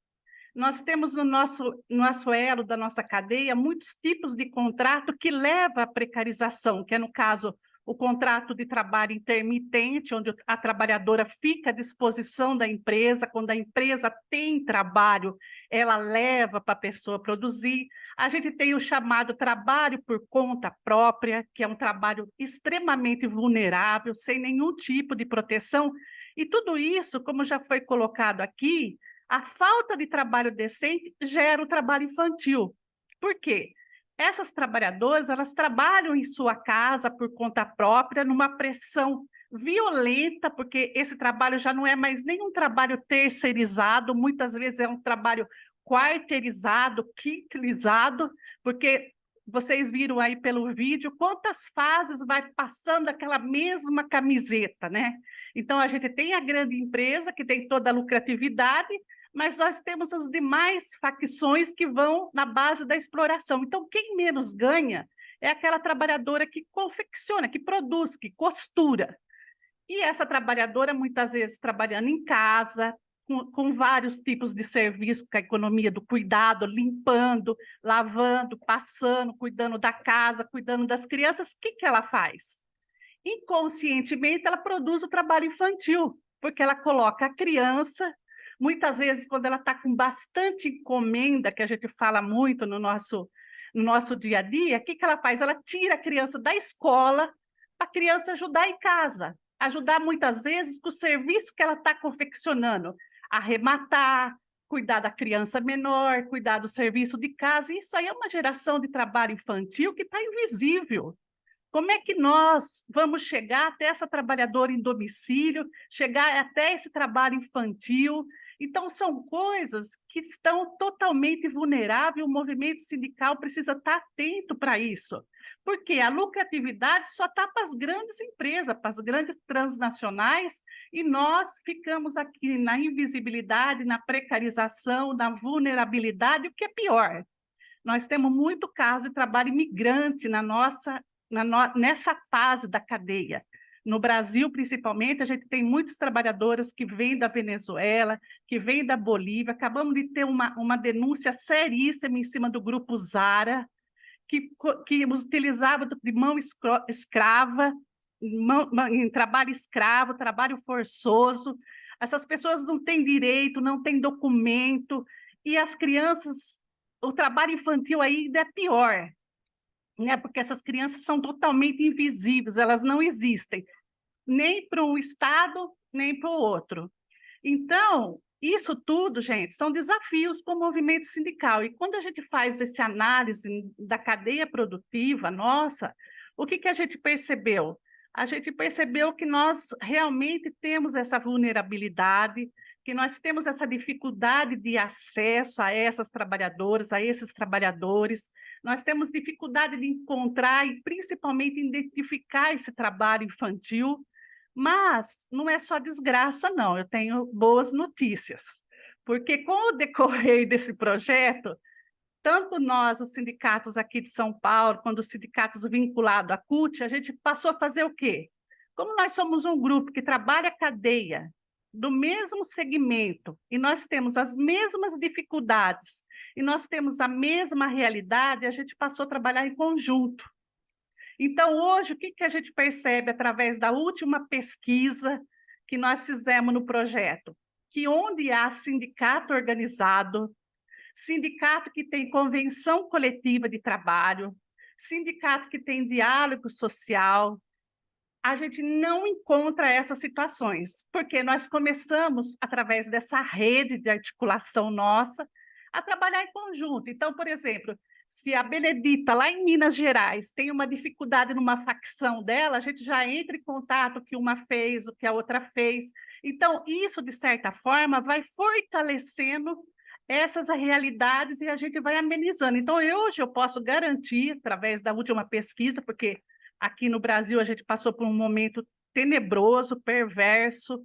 Nós temos no nosso elo da nossa cadeia muitos tipos de contrato que levam à precarização, que é, no caso, o contrato de trabalho intermitente, onde a trabalhadora fica à disposição da empresa, quando a empresa tem trabalho, ela leva para a pessoa produzir. A gente tem o chamado trabalho por conta própria, que é um trabalho extremamente vulnerável, sem nenhum tipo de proteção, e tudo isso, como já foi colocado aqui, a falta de trabalho decente gera o trabalho infantil. Por quê? Essas trabalhadoras, elas trabalham em sua casa por conta própria, numa pressão violenta, porque esse trabalho já não é mais nenhum trabalho terceirizado, muitas vezes é um trabalho quarteirizado, quintilizado, porque vocês viram aí pelo vídeo quantas fases vai passando aquela mesma camiseta, né? Então, a gente tem a grande empresa, que tem toda a lucratividade, mas nós temos as demais facções que vão na base da exploração. Então, quem menos ganha é aquela trabalhadora que confecciona, que produz, que costura. E essa trabalhadora, muitas vezes, trabalhando em casa, com vários tipos de serviço, com a economia do cuidado, limpando, lavando, passando, cuidando da casa, cuidando das crianças, o que ela faz? Inconscientemente, ela produz o trabalho infantil, porque ela coloca a criança, muitas vezes, quando ela está com bastante encomenda, que a gente fala muito no nosso dia a dia, o que ela faz? Ela tira a criança da escola para a criança ajudar em casa, ajudar muitas vezes com o serviço que ela está confeccionando, arrematar, cuidar da criança menor, cuidar do serviço de casa. Isso aí é uma geração de trabalho infantil que está invisível. Como é que nós vamos chegar até essa trabalhadora em domicílio, chegar até esse trabalho infantil? Então, são coisas que estão totalmente vulneráveis, o movimento sindical precisa estar atento para isso, porque a lucratividade só está para as grandes empresas, para as grandes transnacionais, e nós ficamos aqui na invisibilidade, na precarização, na vulnerabilidade, o que é pior. Nós temos muito caso de trabalho imigrante nessa fase da cadeia. No Brasil, principalmente, a gente tem muitos trabalhadores que vêm da Venezuela, que vêm da Bolívia. Acabamos de ter uma denúncia seríssima em cima do grupo Zara, que utilizava de mão escrava, em trabalho escravo, trabalho forçoso. Essas pessoas não têm direito, não têm documento, e as crianças, o trabalho infantil ainda é pior, né? Porque essas crianças são totalmente invisíveis, elas não existem, nem para um Estado, nem para o outro. Então, isso tudo, gente, são desafios para o movimento sindical. E quando a gente faz essa análise da cadeia produtiva nossa, o que a gente percebeu? A gente percebeu que nós realmente temos essa vulnerabilidade, que nós temos essa dificuldade de acesso a essas trabalhadoras, a esses trabalhadores, nós temos dificuldade de encontrar e principalmente identificar esse trabalho infantil, mas não é só desgraça, não, eu tenho boas notícias, porque com o decorrer desse projeto, tanto nós, os sindicatos aqui de São Paulo, quanto os sindicatos vinculados à CUT, a gente passou a fazer o quê? Como nós somos um grupo que trabalha a cadeia do mesmo segmento, e nós temos as mesmas dificuldades, e nós temos a mesma realidade, a gente passou a trabalhar em conjunto. Então, hoje, o que a gente percebe através da última pesquisa que nós fizemos no projeto? Que onde há sindicato organizado, sindicato que tem convenção coletiva de trabalho, sindicato que tem diálogo social, a gente não encontra essas situações, porque nós começamos, através dessa rede de articulação nossa, a trabalhar em conjunto. Então, por exemplo, se a Benedita, lá em Minas Gerais, tem uma dificuldade numa facção dela, a gente já entra em contato o que uma fez, o que a outra fez. Então, isso, de certa forma, vai fortalecendo essas realidades e a gente vai amenizando. Então, hoje eu posso garantir, através da última pesquisa, porque aqui no Brasil a gente passou por um momento tenebroso, perverso,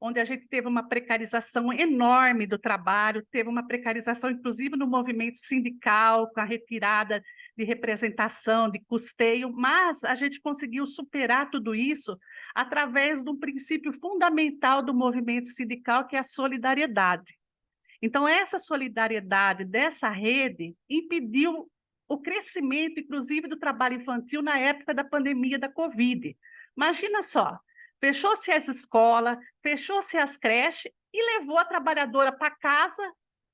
onde a gente teve uma precarização enorme do trabalho, teve uma precarização, inclusive, no movimento sindical, com a retirada de representação, de custeio, mas a gente conseguiu superar tudo isso através de um princípio fundamental do movimento sindical, que é a solidariedade. Então, essa solidariedade dessa rede impediu o crescimento, inclusive, do trabalho infantil na época da pandemia da Covid. Imagina só, fechou-se as escolas, fechou-se as creches e levou a trabalhadora para casa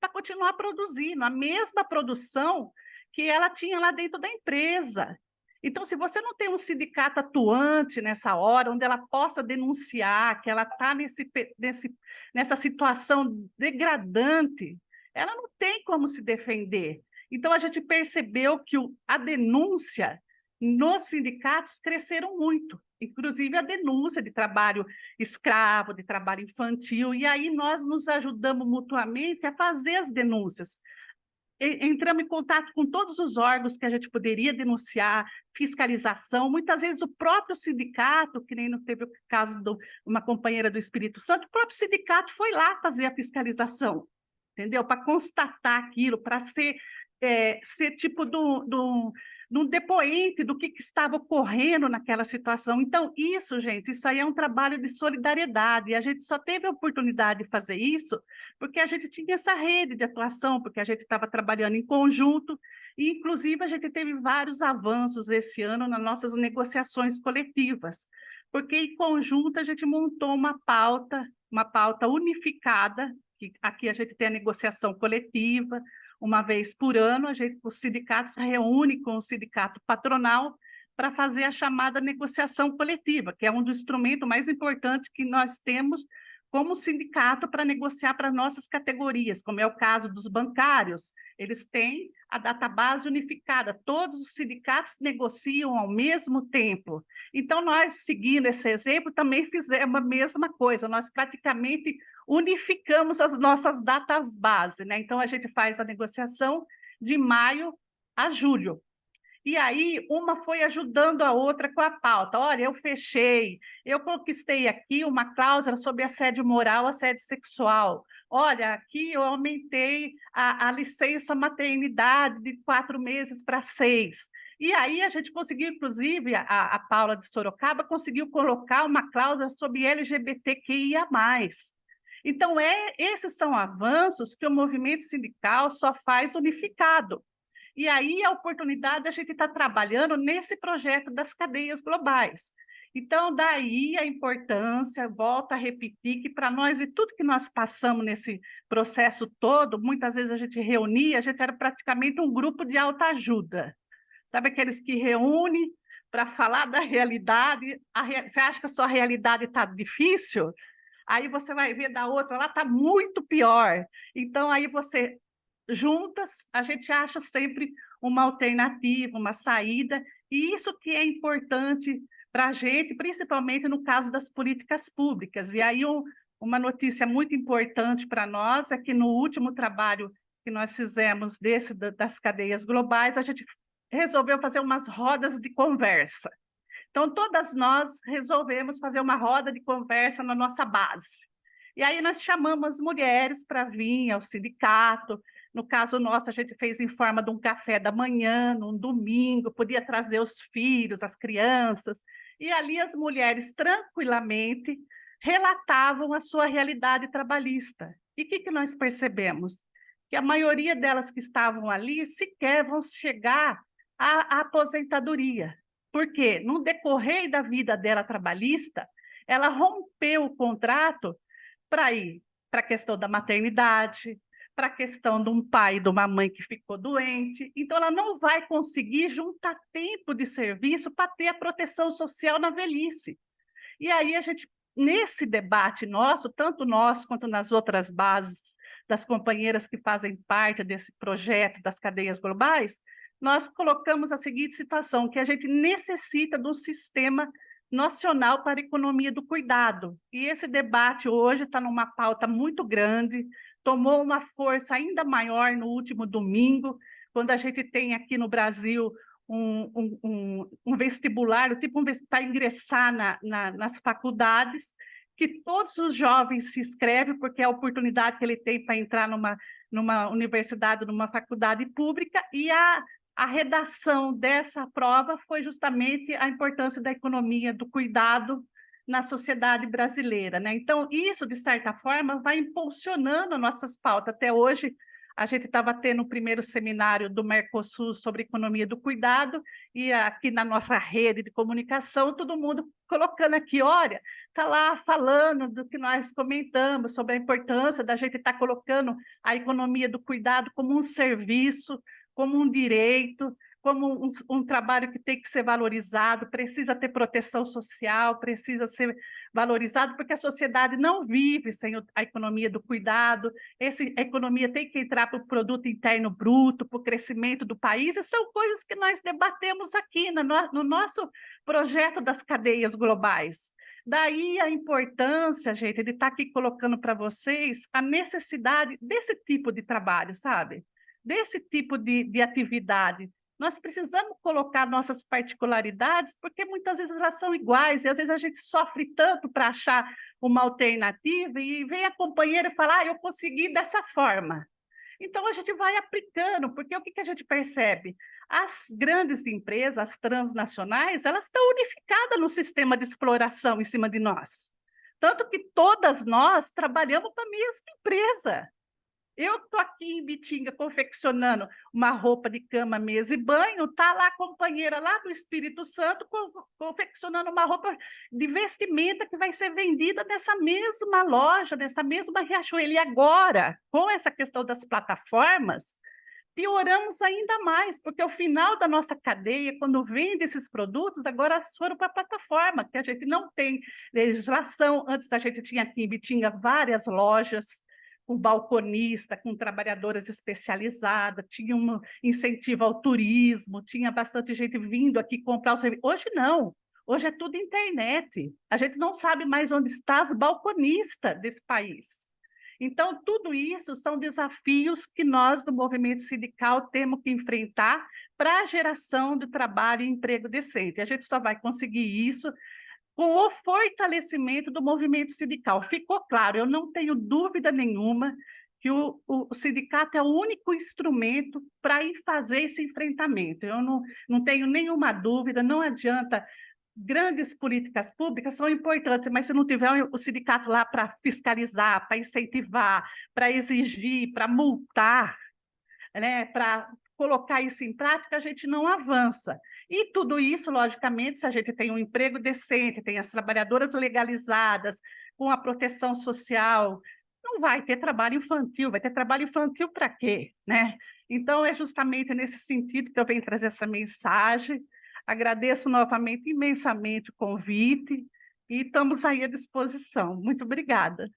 para continuar produzindo a mesma produção que ela tinha lá dentro da empresa. Então, se você não tem um sindicato atuante nessa hora, onde ela possa denunciar que ela está nessa situação degradante, ela não tem como se defender. Então, a gente percebeu que a denúncia nos sindicatos cresceram muito, inclusive a denúncia de trabalho escravo, de trabalho infantil, e aí nós nos ajudamos mutuamente a fazer as denúncias. Entramos em contato com todos os órgãos que a gente poderia denunciar, fiscalização, muitas vezes o próprio sindicato, que nem não teve o caso de uma companheira do Espírito Santo, o próprio sindicato foi lá fazer a fiscalização, entendeu? Para constatar aquilo, para ser tipo num depoente do que estava ocorrendo naquela situação. Então, isso, gente, isso aí é um trabalho de solidariedade, e a gente só teve a oportunidade de fazer isso porque a gente tinha essa rede de atuação, porque a gente estava trabalhando em conjunto, e, inclusive, a gente teve vários avanços esse ano nas nossas negociações coletivas, porque, em conjunto, a gente montou uma pauta unificada, que aqui a gente tem a negociação coletiva, uma vez por ano, os sindicatos se reúnem com o sindicato patronal para fazer a chamada negociação coletiva, que é um dos instrumentos mais importantes que nós temos como sindicato para negociar para nossas categorias, como é o caso dos bancários. Eles têm a database unificada, todos os sindicatos negociam ao mesmo tempo. Então, nós, seguindo esse exemplo, também fizemos a mesma coisa, nós praticamente unificamos as nossas datas base, né? Então, a gente faz a negociação de maio a julho. E aí, uma foi ajudando a outra com a pauta. Olha, eu conquistei aqui uma cláusula sobre assédio moral, assédio sexual. Olha, aqui eu aumentei a licença maternidade de 4 meses para 6. E aí a gente conseguiu, inclusive, a Paula de Sorocaba conseguiu colocar uma cláusula sobre LGBTQIA+. Então, esses são avanços que o movimento sindical só faz unificado. E aí a oportunidade de a gente estar trabalhando nesse projeto das cadeias globais. Então, daí a importância, volto a repetir, que para nós e tudo que nós passamos nesse processo todo, muitas vezes a gente reunia, a gente era praticamente um grupo de autoajuda. Sabe aqueles que reúnem para falar da realidade? Você acha que a sua realidade está difícil? Aí você vai ver da outra, lá está muito pior. Então, aí você... juntas, a gente acha sempre uma alternativa, uma saída, e isso que é importante para a gente, principalmente no caso das políticas públicas. E aí uma notícia muito importante para nós é que no último trabalho que nós fizemos das cadeias globais, a gente resolveu fazer umas rodas de conversa. Então, todas nós resolvemos fazer uma roda de conversa na nossa base. E aí nós chamamos as mulheres para vir ao sindicato. No caso nosso, a gente fez em forma de um café da manhã, num domingo, podia trazer os filhos, as crianças, e ali as mulheres tranquilamente relatavam a sua realidade trabalhista. E o que nós percebemos? Que a maioria delas que estavam ali sequer vão chegar à aposentadoria. Por quê? No decorrer da vida dela trabalhista, ela rompeu o contrato para ir para a questão da maternidade, para a questão de um pai e de uma mãe que ficou doente. Então, ela não vai conseguir juntar tempo de serviço para ter a proteção social na velhice. E aí, a gente, nesse debate nosso, tanto nós quanto nas outras bases das companheiras que fazem parte desse projeto das cadeias globais, nós colocamos a seguinte situação, que a gente necessita de um sistema nacional para a economia do cuidado. E esse debate hoje está numa pauta muito grande, tomou uma força ainda maior no último domingo, quando a gente tem aqui no Brasil um vestibular, tipo para ingressar nas faculdades, que todos os jovens se inscrevem, porque é a oportunidade que ele tem para entrar numa universidade, numa faculdade pública, e a redação dessa prova foi justamente a importância da economia do cuidado na sociedade brasileira, né? Então, isso, de certa forma, vai impulsionando nossas pautas. Até hoje, a gente estava tendo o primeiro seminário do Mercosul sobre economia do cuidado, e aqui na nossa rede de comunicação, todo mundo colocando aqui, olha, está lá falando do que nós comentamos, sobre a importância da gente estar colocando a economia do cuidado como um serviço, como um direito, como um trabalho que tem que ser valorizado, precisa ter proteção social, precisa ser valorizado, porque a sociedade não vive sem a economia do cuidado, a economia tem que entrar para o produto interno bruto, para o crescimento do país, e são coisas que nós debatemos aqui no nosso projeto das cadeias globais. Daí a importância, gente, de estar aqui colocando para vocês a necessidade desse tipo de trabalho, sabe? Desse tipo de atividade. Nós precisamos colocar nossas particularidades, porque muitas vezes elas são iguais, e às vezes a gente sofre tanto para achar uma alternativa, e vem a companheira e fala, eu consegui dessa forma. Então, a gente vai aplicando, porque o que que a gente percebe? As grandes empresas, as transnacionais, elas estão unificadas no sistema de exploração em cima de nós. Tanto que todas nós trabalhamos para a mesma empresa. Eu estou aqui em Bitinga confeccionando uma roupa de cama, mesa e banho, está lá a companheira lá do Espírito Santo confeccionando uma roupa de vestimenta que vai ser vendida nessa mesma loja, nessa mesma Riachuelo. E agora, com essa questão das plataformas, pioramos ainda mais, porque ao final da nossa cadeia, quando vende esses produtos, agora foram para a plataforma, que a gente não tem legislação. Antes a gente tinha aqui em Bitinga várias lojas, com balconista, com trabalhadoras especializadas, tinha um incentivo ao turismo, tinha bastante gente vindo aqui comprar o serviço. Hoje não, hoje é tudo internet. A gente não sabe mais onde estão as balconistas desse país. Então, tudo isso são desafios que nós, do movimento sindical, temos que enfrentar para a geração de trabalho e emprego decente. A gente só vai conseguir isso com o fortalecimento do movimento sindical. Ficou claro, eu não tenho dúvida nenhuma que o sindicato é o único instrumento para ir fazer esse enfrentamento. Eu não tenho nenhuma dúvida, não adianta. Grandes políticas públicas são importantes, mas se não tiver o sindicato lá para fiscalizar, para incentivar, para exigir, para multar, né, para colocar isso em prática, a gente não avança. E tudo isso, logicamente, se a gente tem um emprego decente, tem as trabalhadoras legalizadas, com a proteção social, não vai ter trabalho infantil. Vai ter trabalho infantil para quê, né? Então, é justamente nesse sentido que eu venho trazer essa mensagem. Agradeço novamente imensamente o convite e estamos aí à disposição. Muito obrigada.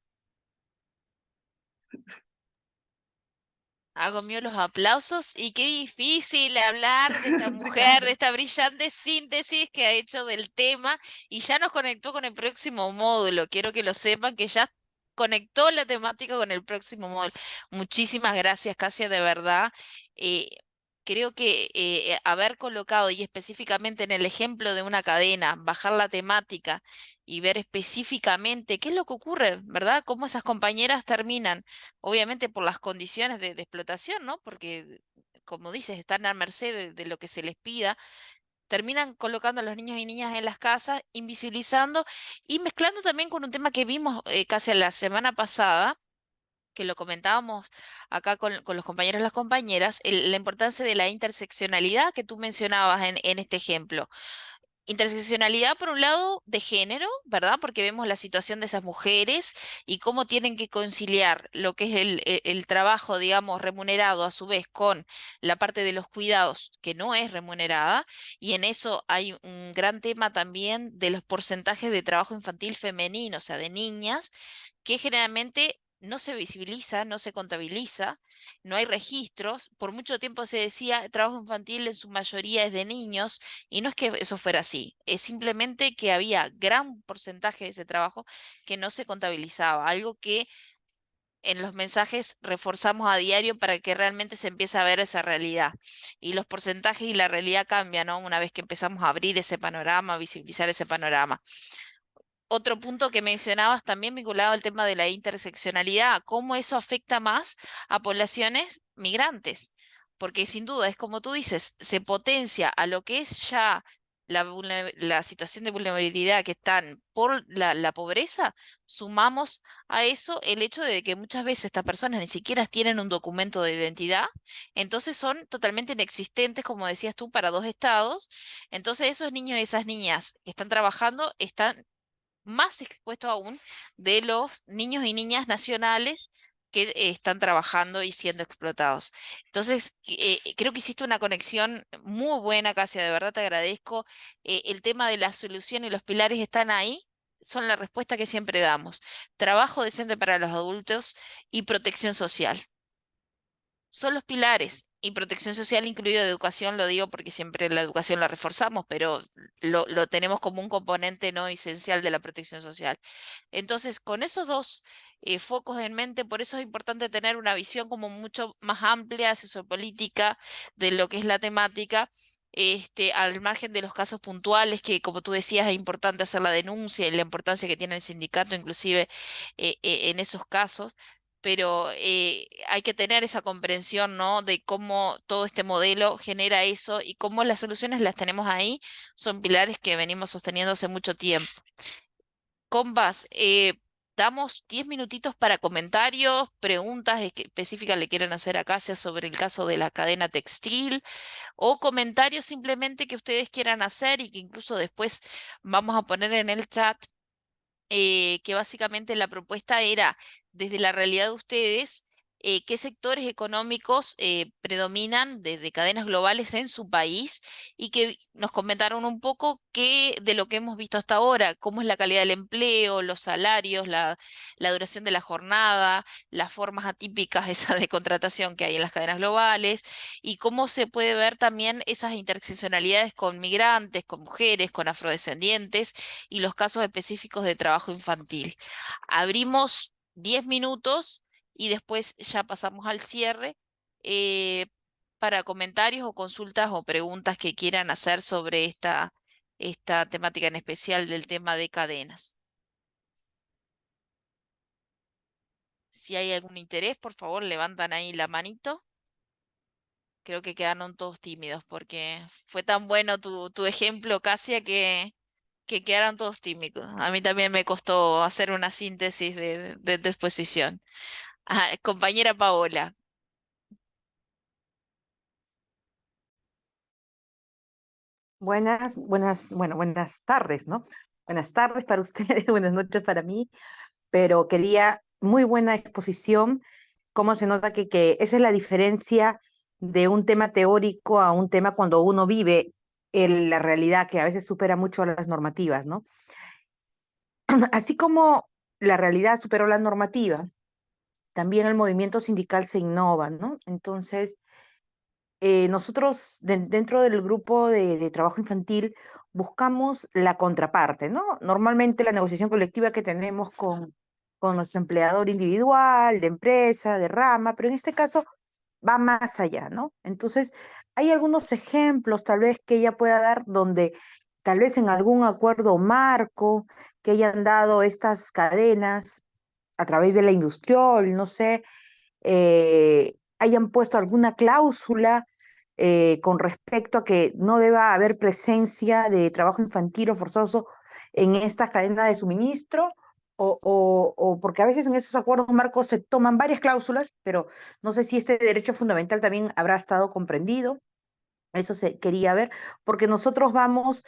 Hago mío los aplausos y qué difícil hablar de esta mujer, de esta brillante síntesis que ha hecho del tema y ya nos conectó con el próximo módulo. Quiero que lo sepan que ya conectó la temática con el próximo módulo. Muchísimas gracias, Casia, de verdad. Creo que haber colocado y específicamente en el ejemplo de una cadena, bajar la temática y ver específicamente qué es lo que ocurre, ¿verdad? Cómo esas compañeras terminan, obviamente por las condiciones de explotación, ¿no? Porque, como dices, están a merced de lo que se les pida, terminan colocando a los niños y niñas en las casas, invisibilizando y mezclando también con un tema que vimos casi la semana pasada, que lo comentábamos acá con los compañeros y las compañeras, la importancia de la interseccionalidad que tú mencionabas en este ejemplo. Interseccionalidad, por un lado, de género, ¿verdad? Porque vemos la situación de esas mujeres y cómo tienen que conciliar lo que es el trabajo, digamos, remunerado a su vez con la parte de los cuidados, que no es remunerada. Y en eso hay un gran tema también de los porcentajes de trabajo infantil femenino, o sea, de niñas, que generalmente no se visibiliza, no se contabiliza, no hay registros. Por mucho tiempo se decía trabajo infantil en su mayoría es de niños y no es que eso fuera así, es simplemente que había gran porcentaje de ese trabajo que no se contabilizaba, algo que en los mensajes reforzamos a diario para que realmente se empiece a ver esa realidad. Y los porcentajes y la realidad cambian, ¿no? Una vez que empezamos a abrir ese panorama, a visibilizar ese panorama. Otro punto que mencionabas también vinculado al tema de la interseccionalidad, cómo eso afecta más a poblaciones migrantes, porque sin duda es como tú dices, se potencia a lo que es ya la situación de vulnerabilidad que están por la pobreza, sumamos a eso el hecho de que muchas veces estas personas ni siquiera tienen un documento de identidad, entonces son totalmente inexistentes, como decías tú, para dos estados. Entonces esos niños y esas niñas que están trabajando están más expuesto aún de los niños y niñas nacionales que están trabajando y siendo explotados. Entonces, creo que hiciste una conexión muy buena, Casia, de verdad te agradezco. El tema de la solución y los pilares están ahí, son la respuesta que siempre damos. Trabajo decente para los adultos y protección social. Son los pilares y protección social incluido de educación, lo digo porque siempre la educación la reforzamos, pero lo tenemos como un componente no esencial de la protección social. Entonces, con esos dos focos en mente, por eso es importante tener una visión como mucho más amplia sociopolítica de lo que es la temática. Al margen de los casos puntuales, que como tú decías es importante hacer la denuncia y la importancia que tiene el sindicato inclusive en esos casos, pero hay que tener esa comprensión, ¿no? De cómo todo este modelo genera eso y cómo las soluciones las tenemos ahí, son pilares que venimos sosteniendo hace mucho tiempo. Combas, damos 10 minutitos para comentarios, preguntas específicas le quieren hacer a Casia sobre el caso de la cadena textil o comentarios simplemente que ustedes quieran hacer y que incluso después vamos a poner en el chat, que básicamente la propuesta era, desde la realidad de ustedes, qué sectores económicos predominan desde cadenas globales en su país y que nos comentaron un poco qué de lo que hemos visto hasta ahora, cómo es la calidad del empleo, los salarios, la duración de la jornada, las formas atípicas esas de contratación que hay en las cadenas globales y cómo se puede ver también esas interseccionalidades con migrantes, con mujeres, con afrodescendientes y los casos específicos de trabajo infantil. Abrimos 10 minutos y después ya pasamos al cierre para comentarios o consultas o preguntas que quieran hacer sobre esta temática en especial del tema de cadenas. Si hay algún interés, por favor, levantan ahí la manito. Creo que quedaron todos tímidos porque fue tan bueno tu ejemplo, Casia, que quedaron todos tímidos. A mí también me costó hacer una síntesis de tu exposición. Compañera Paola. Buenas tardes, ¿no? Buenas tardes para ustedes, buenas noches para mí, pero quería muy buena exposición. Cómo se nota que esa es la diferencia de un tema teórico a un tema cuando uno vive la realidad, que a veces supera mucho a las normativas, ¿no? Así como la realidad superó la normativa, también el movimiento sindical se innova, ¿no? Entonces, nosotros dentro del grupo de trabajo infantil buscamos la contraparte, ¿no? Normalmente la negociación colectiva que tenemos con nuestro empleador individual, de empresa, de rama, pero en este caso va más allá, ¿no? Entonces, hay algunos ejemplos tal vez que ella pueda dar donde tal vez en algún acuerdo marco que hayan dado estas cadenas a través de la industrial, no sé, hayan puesto alguna cláusula con respecto a que no deba haber presencia de trabajo infantil o forzoso en estas cadenas de suministro, o porque a veces en esos acuerdos marcos se toman varias cláusulas, pero no sé si este derecho fundamental también habrá estado comprendido. Eso se quería ver, porque nosotros vamos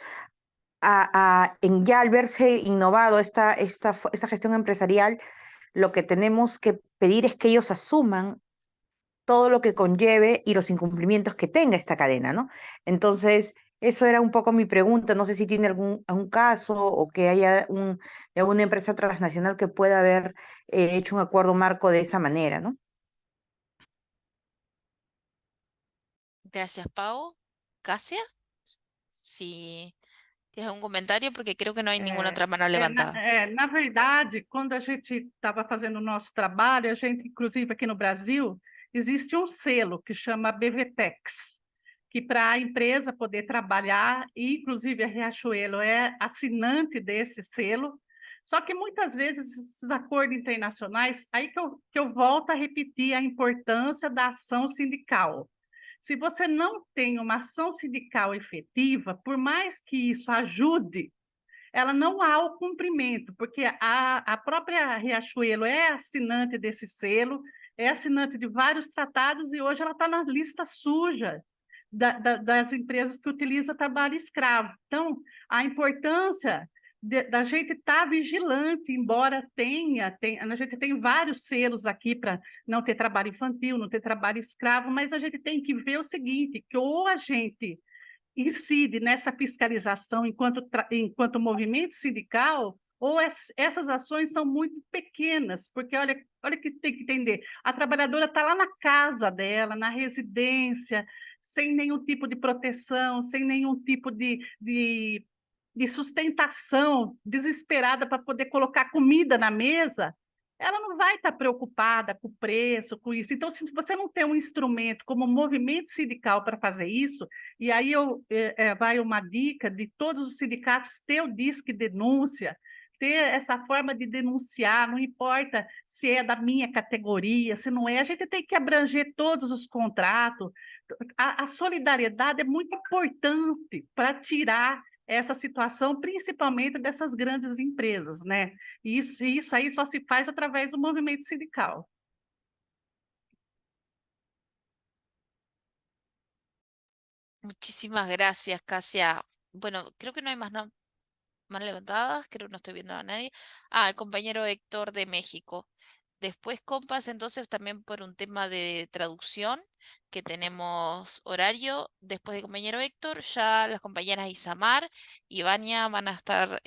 ya al verse innovado esta gestión empresarial, lo que tenemos que pedir es que ellos asuman todo lo que conlleve y los incumplimientos que tenga esta cadena, ¿no? Entonces, eso era un poco mi pregunta. No sé si tiene algún caso o que haya alguna empresa transnacional que pueda haber hecho un acuerdo marco de esa manera, ¿no? Gracias, Pau. Casia, si tienes algún comentario, porque creo que no hay ninguna otra mano levantada. Na verdade, quando a gente estava fazendo o nosso trabalho, a gente, inclusive aqui no Brasil, existe um selo que chama BVTEX, que para a empresa poder trabalhar, e inclusive a Riachuelo é assinante desse selo, só que muitas vezes esses acordos internacionais, aí que eu volto a repetir a importância da ação sindical. Se você não tem uma ação sindical efetiva, por mais que isso ajude, ela não há o cumprimento, porque a própria Riachuelo é assinante desse selo, é assinante de vários tratados e hoje ela está na lista suja das empresas que utilizam trabalho escravo. Então, a importância da gente estar vigilante, embora a gente tem vários selos aqui para não ter trabalho infantil, não ter trabalho escravo, mas a gente tem que ver o seguinte, que ou a gente incide nessa fiscalização enquanto movimento sindical, ou essas ações são muito pequenas, porque olha que tem que entender, a trabalhadora está lá na casa dela, na residência, sem nenhum tipo de proteção, sem nenhum tipo de sustentação, desesperada para poder colocar comida na mesa, ela não vai estar preocupada com o preço, com isso. Então, se você não tem um instrumento como movimento sindical para fazer isso, e aí vai uma dica de todos os sindicatos ter o Disque Denúncia, ter essa forma de denunciar, não importa se é da minha categoria, se não é, a gente tem que abranger todos os contratos. A solidariedade é muito importante para tirar essa situação, principalmente dessas grandes empresas, né? Isso aí só se faz através do movimento sindical. Muchísimas gracias, Casia. Bueno, creo que no hay más, más levantadas, creo que no estoy viendo a nadie. Ah, el compañero Héctor de México. Después, compas, entonces también por un tema de traducción, que tenemos horario. Después de compañero Héctor, ya las compañeras Isamar y Vania van a estar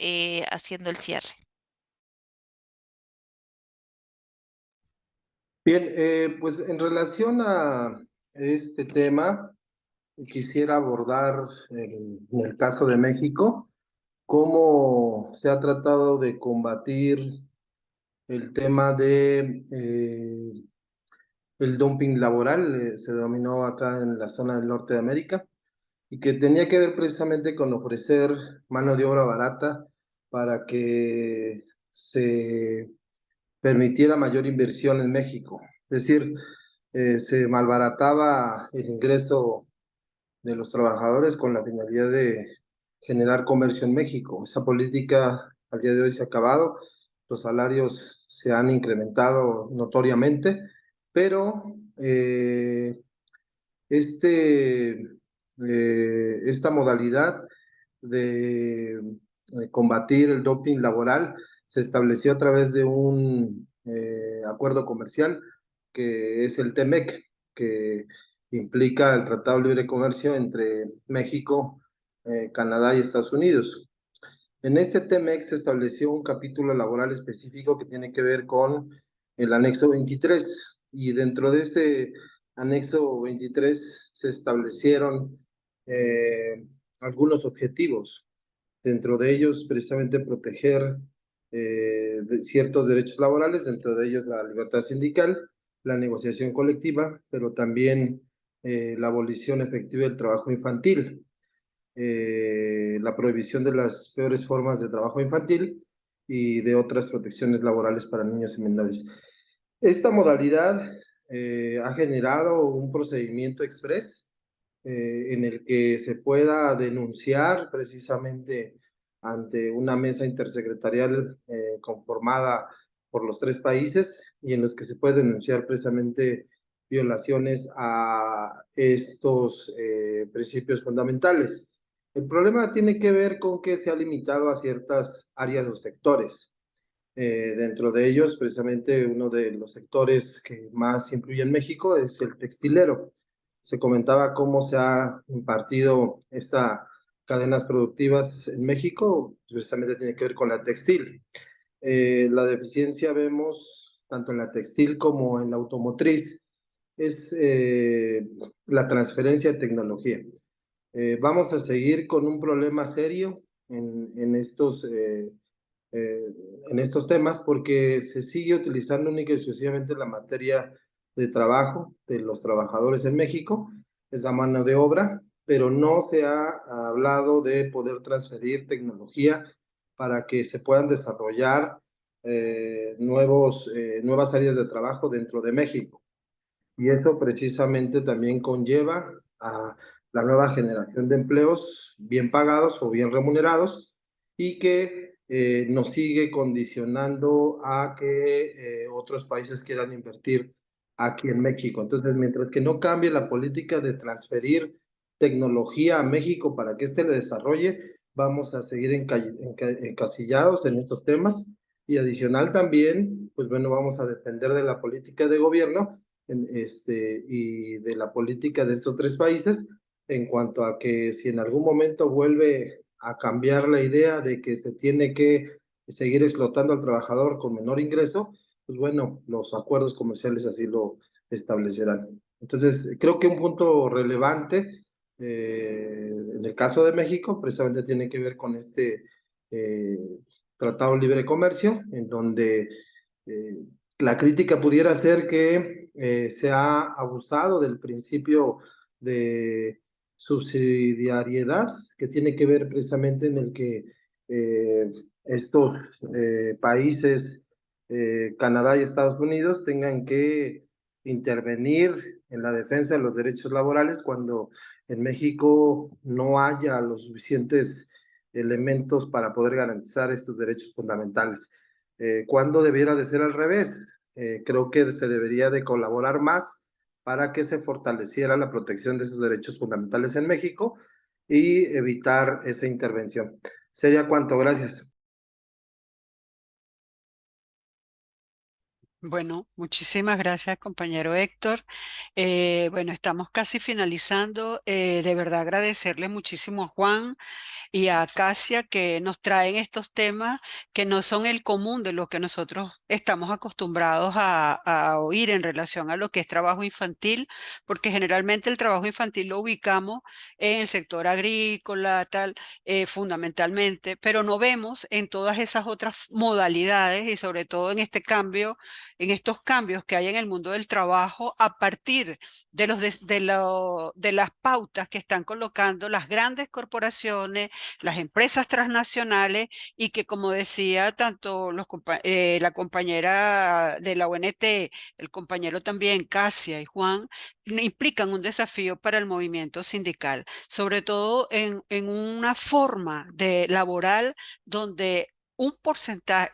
haciendo el cierre. Bien, pues en relación a este tema, quisiera abordar en el caso de México, cómo se ha tratado de combatir el tema de el dumping laboral, se denominó acá en la zona del norte de América, y que tenía que ver precisamente con ofrecer mano de obra barata para que se permitiera mayor inversión en México. Es decir, se malbarataba el ingreso de los trabajadores con la finalidad de generar comercio en México. Esa política al día de hoy se ha acabado, los salarios se han incrementado notoriamente, pero esta modalidad de combatir el doping laboral se estableció a través de un acuerdo comercial que es el TEMEC, que implica el Tratado de Libre Comercio entre México, Canadá y Estados Unidos. En este TEMEC se estableció un capítulo laboral específico que tiene que ver con el anexo 23, y dentro de este anexo 23 se establecieron algunos objetivos, dentro de ellos precisamente proteger de ciertos derechos laborales, dentro de ellos la libertad sindical, la negociación colectiva, pero también la abolición efectiva del trabajo infantil, la prohibición de las peores formas de trabajo infantil y de otras protecciones laborales para niños y menores. Esta modalidad ha generado un procedimiento express en el que se pueda denunciar precisamente ante una mesa intersecretarial conformada por los 3 países, y en los que se puede denunciar precisamente violaciones a estos principios fundamentales. El problema tiene que ver con que se ha limitado a ciertas áreas o sectores. Dentro de ellos, precisamente uno de los sectores que más influye en México es el textilero. Se comentaba cómo se ha impartido estas cadenas productivas en México, precisamente tiene que ver con la textil. La deficiencia vemos tanto en la textil como en la automotriz, es la transferencia de tecnología. Vamos a seguir con un problema serio en estos temas, porque se sigue utilizando única y exclusivamente la materia de trabajo de los trabajadores en México, esa mano de obra, pero no se ha hablado de poder transferir tecnología para que se puedan desarrollar nuevas áreas de trabajo dentro de México. Y eso precisamente también conlleva a la nueva generación de empleos bien pagados o bien remunerados, y que nos sigue condicionando a que otros países quieran invertir aquí en México. Entonces, mientras que no cambie la política de transferir tecnología a México para que éste le desarrolle, vamos a seguir encasillados en estos temas. Y adicional también, pues bueno, vamos a depender de la política de gobierno y de la política de estos 3 países, en cuanto a que si en algún momento vuelve a cambiar la idea de que se tiene que seguir explotando al trabajador con menor ingreso, pues bueno, los acuerdos comerciales así lo establecerán. Entonces, creo que un punto relevante en el caso de México precisamente tiene que ver con este Tratado de Libre Comercio, en donde la crítica pudiera ser que se ha abusado del principio de subsidiariedad, que tiene que ver precisamente en el que estos países, Canadá y Estados Unidos, tengan que intervenir en la defensa de los derechos laborales cuando en México no haya los suficientes elementos para poder garantizar estos derechos fundamentales. ¿Cuándo debiera de ser al revés? Creo que se debería de colaborar más para que se fortaleciera la protección de esos derechos fundamentales en México y evitar esa intervención. Sería cuanto, gracias. Bueno, muchísimas gracias, compañero Héctor. Bueno, estamos casi finalizando. De verdad agradecerle muchísimo a Juan y a Acacia que nos traen estos temas que no son el común de lo que nosotros estamos acostumbrados a oír en relación a lo que es trabajo infantil, porque generalmente el trabajo infantil lo ubicamos en el sector agrícola, tal, fundamentalmente, pero no vemos en todas esas otras modalidades y sobre todo en este cambio, en estos cambios que hay en el mundo del trabajo a partir de de las pautas que están colocando las grandes corporaciones, las empresas transnacionales y que, como decía tanto la compañera de la ONT, el compañero también, Casia y Juan, implican un desafío para el movimiento sindical, sobre todo en una forma de laboral donde un porcentaje,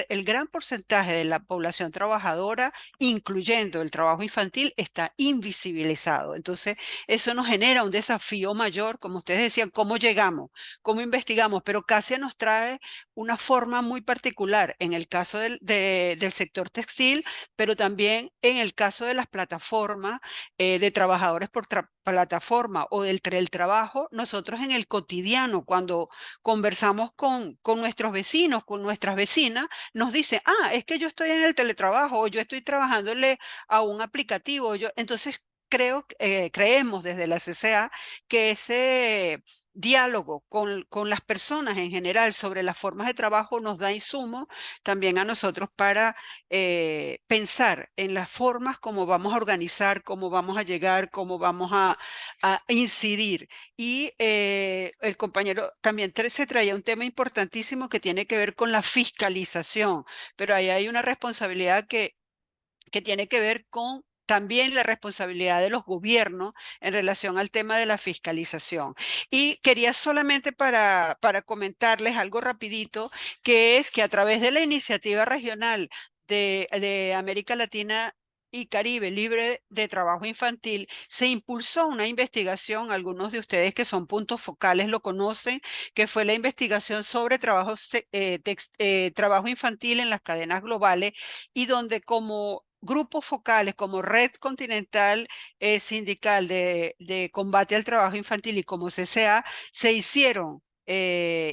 el gran porcentaje de la población trabajadora, incluyendo el trabajo infantil, está invisibilizado. Entonces, eso nos genera un desafío mayor, como ustedes decían, ¿cómo llegamos? ¿Cómo investigamos? Pero Casia nos trae una forma muy particular en el caso del sector textil, pero también en el caso de las plataformas de trabajadores por plataforma o del teletrabajo. Nosotros en el cotidiano, cuando conversamos con nuestros vecinos, con nuestras vecinas, nos dicen, es que yo estoy en el teletrabajo o yo estoy trabajándole a un aplicativo. Entonces, creemos desde la CCA que ese diálogo con las personas en general sobre las formas de trabajo nos da insumo también a nosotros para pensar en las formas como vamos a organizar, cómo vamos a llegar, cómo vamos a incidir. Y el compañero también se traía un tema importantísimo que tiene que ver con la fiscalización, pero ahí hay una responsabilidad que tiene que ver con también la responsabilidad de los gobiernos en relación al tema de la fiscalización. Y quería solamente para comentarles algo rapidito, que es que a través de la iniciativa regional de América Latina y Caribe libre de trabajo infantil, se impulsó una investigación, algunos de ustedes que son puntos focales lo conocen, que fue la investigación sobre trabajo infantil en las cadenas globales y donde como grupos focales como Red Continental Sindical de Combate al Trabajo Infantil y como CCA, se hicieron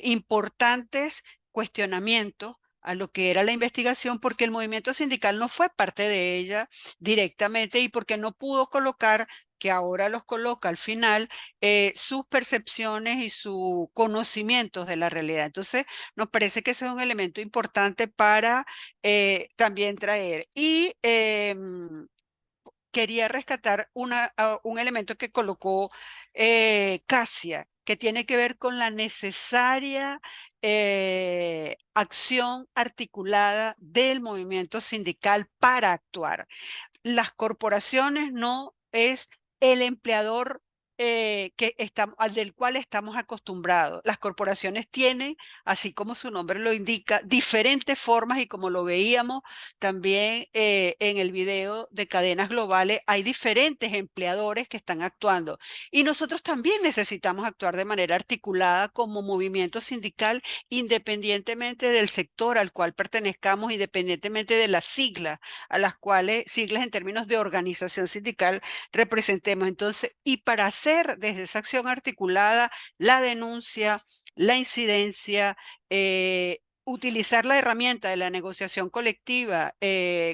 importantes cuestionamientos a lo que era la investigación porque el movimiento sindical no fue parte de ella directamente y porque no pudo colocar, que ahora los coloca al final, sus percepciones y sus conocimientos de la realidad. Entonces, nos parece que ese es un elemento importante para también traer. Y quería rescatar un elemento que colocó Casia, que tiene que ver con la necesaria acción articulada del movimiento sindical para actuar. Las corporaciones no es el empleador al del cual estamos acostumbrados. Las corporaciones tienen, así como su nombre lo indica, diferentes formas y como lo veíamos también en el video de cadenas globales, hay diferentes empleadores que están actuando. Y nosotros también necesitamos actuar de manera articulada como movimiento sindical, independientemente del sector al cual pertenezcamos, independientemente de las siglas a las cuales, siglas en términos de organización sindical, representemos. Entonces, y para hacer desde esa acción articulada la denuncia, la incidencia, utilizar la herramienta de la negociación colectiva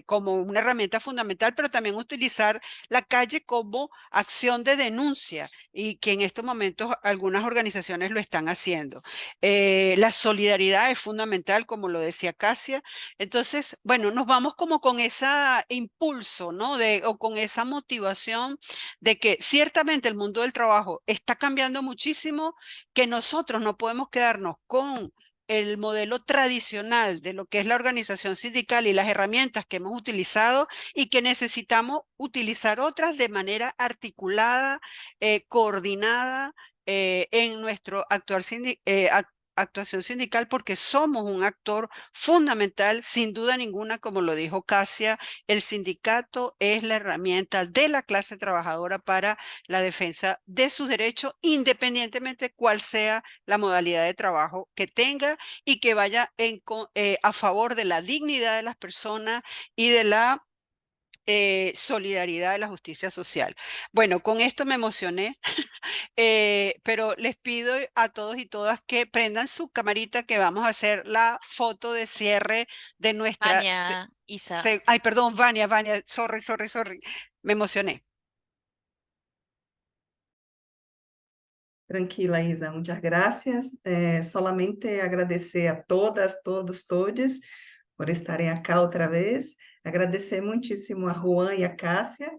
como una herramienta fundamental, pero también utilizar la calle como acción de denuncia y que en estos momentos algunas organizaciones lo están haciendo. La solidaridad es fundamental, como lo decía Casia. Entonces, bueno, nos vamos como con ese impulso, ¿no? O con esa motivación de que ciertamente el mundo del trabajo está cambiando muchísimo, que nosotros no podemos quedarnos con el modelo tradicional de lo que es la organización sindical y las herramientas que hemos utilizado y que necesitamos utilizar otras de manera articulada, coordinada en nuestro actuación sindical, porque somos un actor fundamental, sin duda ninguna, como lo dijo Casia. El sindicato es la herramienta de la clase trabajadora para la defensa de sus derechos, independientemente cuál sea la modalidad de trabajo que tenga, y que vaya a favor de la dignidad de las personas y de la solidaridad de la justicia social. Bueno, con esto me emocioné, pero les pido a todos y todas que prendan su camarita, que vamos a hacer la foto de cierre de nuestra... Vania, Isa. Ay, perdón, Vania, sorry, me emocioné. Tranquila, Isa, muchas gracias. Solamente agradecer a todas, todos, todes por estarem acá outra vez. Agradecer muitíssimo a Juan e a Cássia,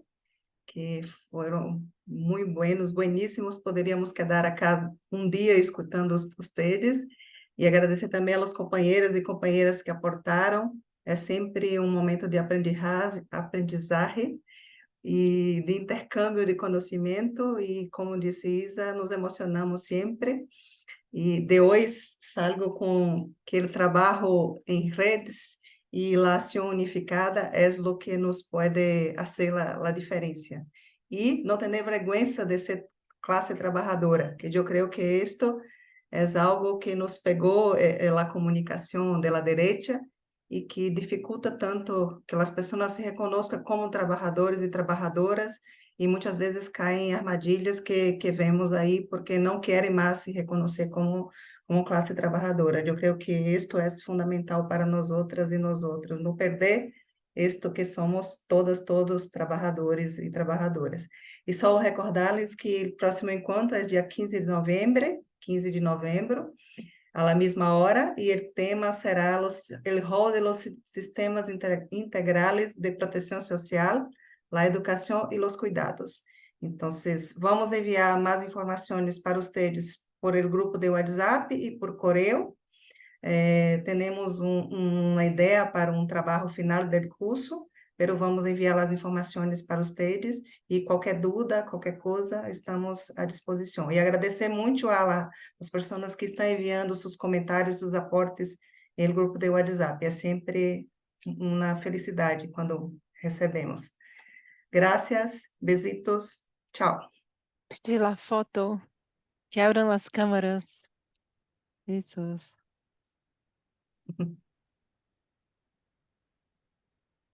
que foram muito bueníssimos. Poderíamos quedar acá dia escutando ustedes. E agradecer também aos companheiros e companheiras que aportaram. É sempre um momento de aprendizagem e de intercâmbio de conhecimento, e como disse Isa, nos emocionamos sempre. E de hoje salgo com que o trabalho em redes e a ação unificada é o que nos pode fazer a diferença. E não ter vergonha de ser classe trabalhadora, que eu creio que isto é algo que nos pegou a comunicação da direita e que dificulta tanto que as pessoas se reconozcam como trabalhadores e trabalhadoras, e muitas vezes caem em armadilhas que vemos aí porque não querem mais se reconhecer como classe trabalhadora. Eu creio que isto é fundamental para nós outras e nós outros, não perder isto que somos todos trabalhadores e trabalhadoras. E só recordar-lhes que o próximo encontro é dia 15 de novembro, a la misma hora, y el tema será el rol de los sistemas integrales de protección social, la educación y los cuidados. Entonces, vamos a enviar más informaciones para ustedes por el grupo de WhatsApp y por correo. Tenemos uma ideia para um trabalho final do curso, pero vamos enviar as informações para vocês, e qualquer dúvida, qualquer coisa, estamos à disposição. E agradecer muito às pessoas que estão enviando seus comentários, seus aportes no grupo de WhatsApp. É sempre uma felicidade quando recebemos. Gracias, besitos, tchau. Pedir la foto, que abran las cámaras. Besos.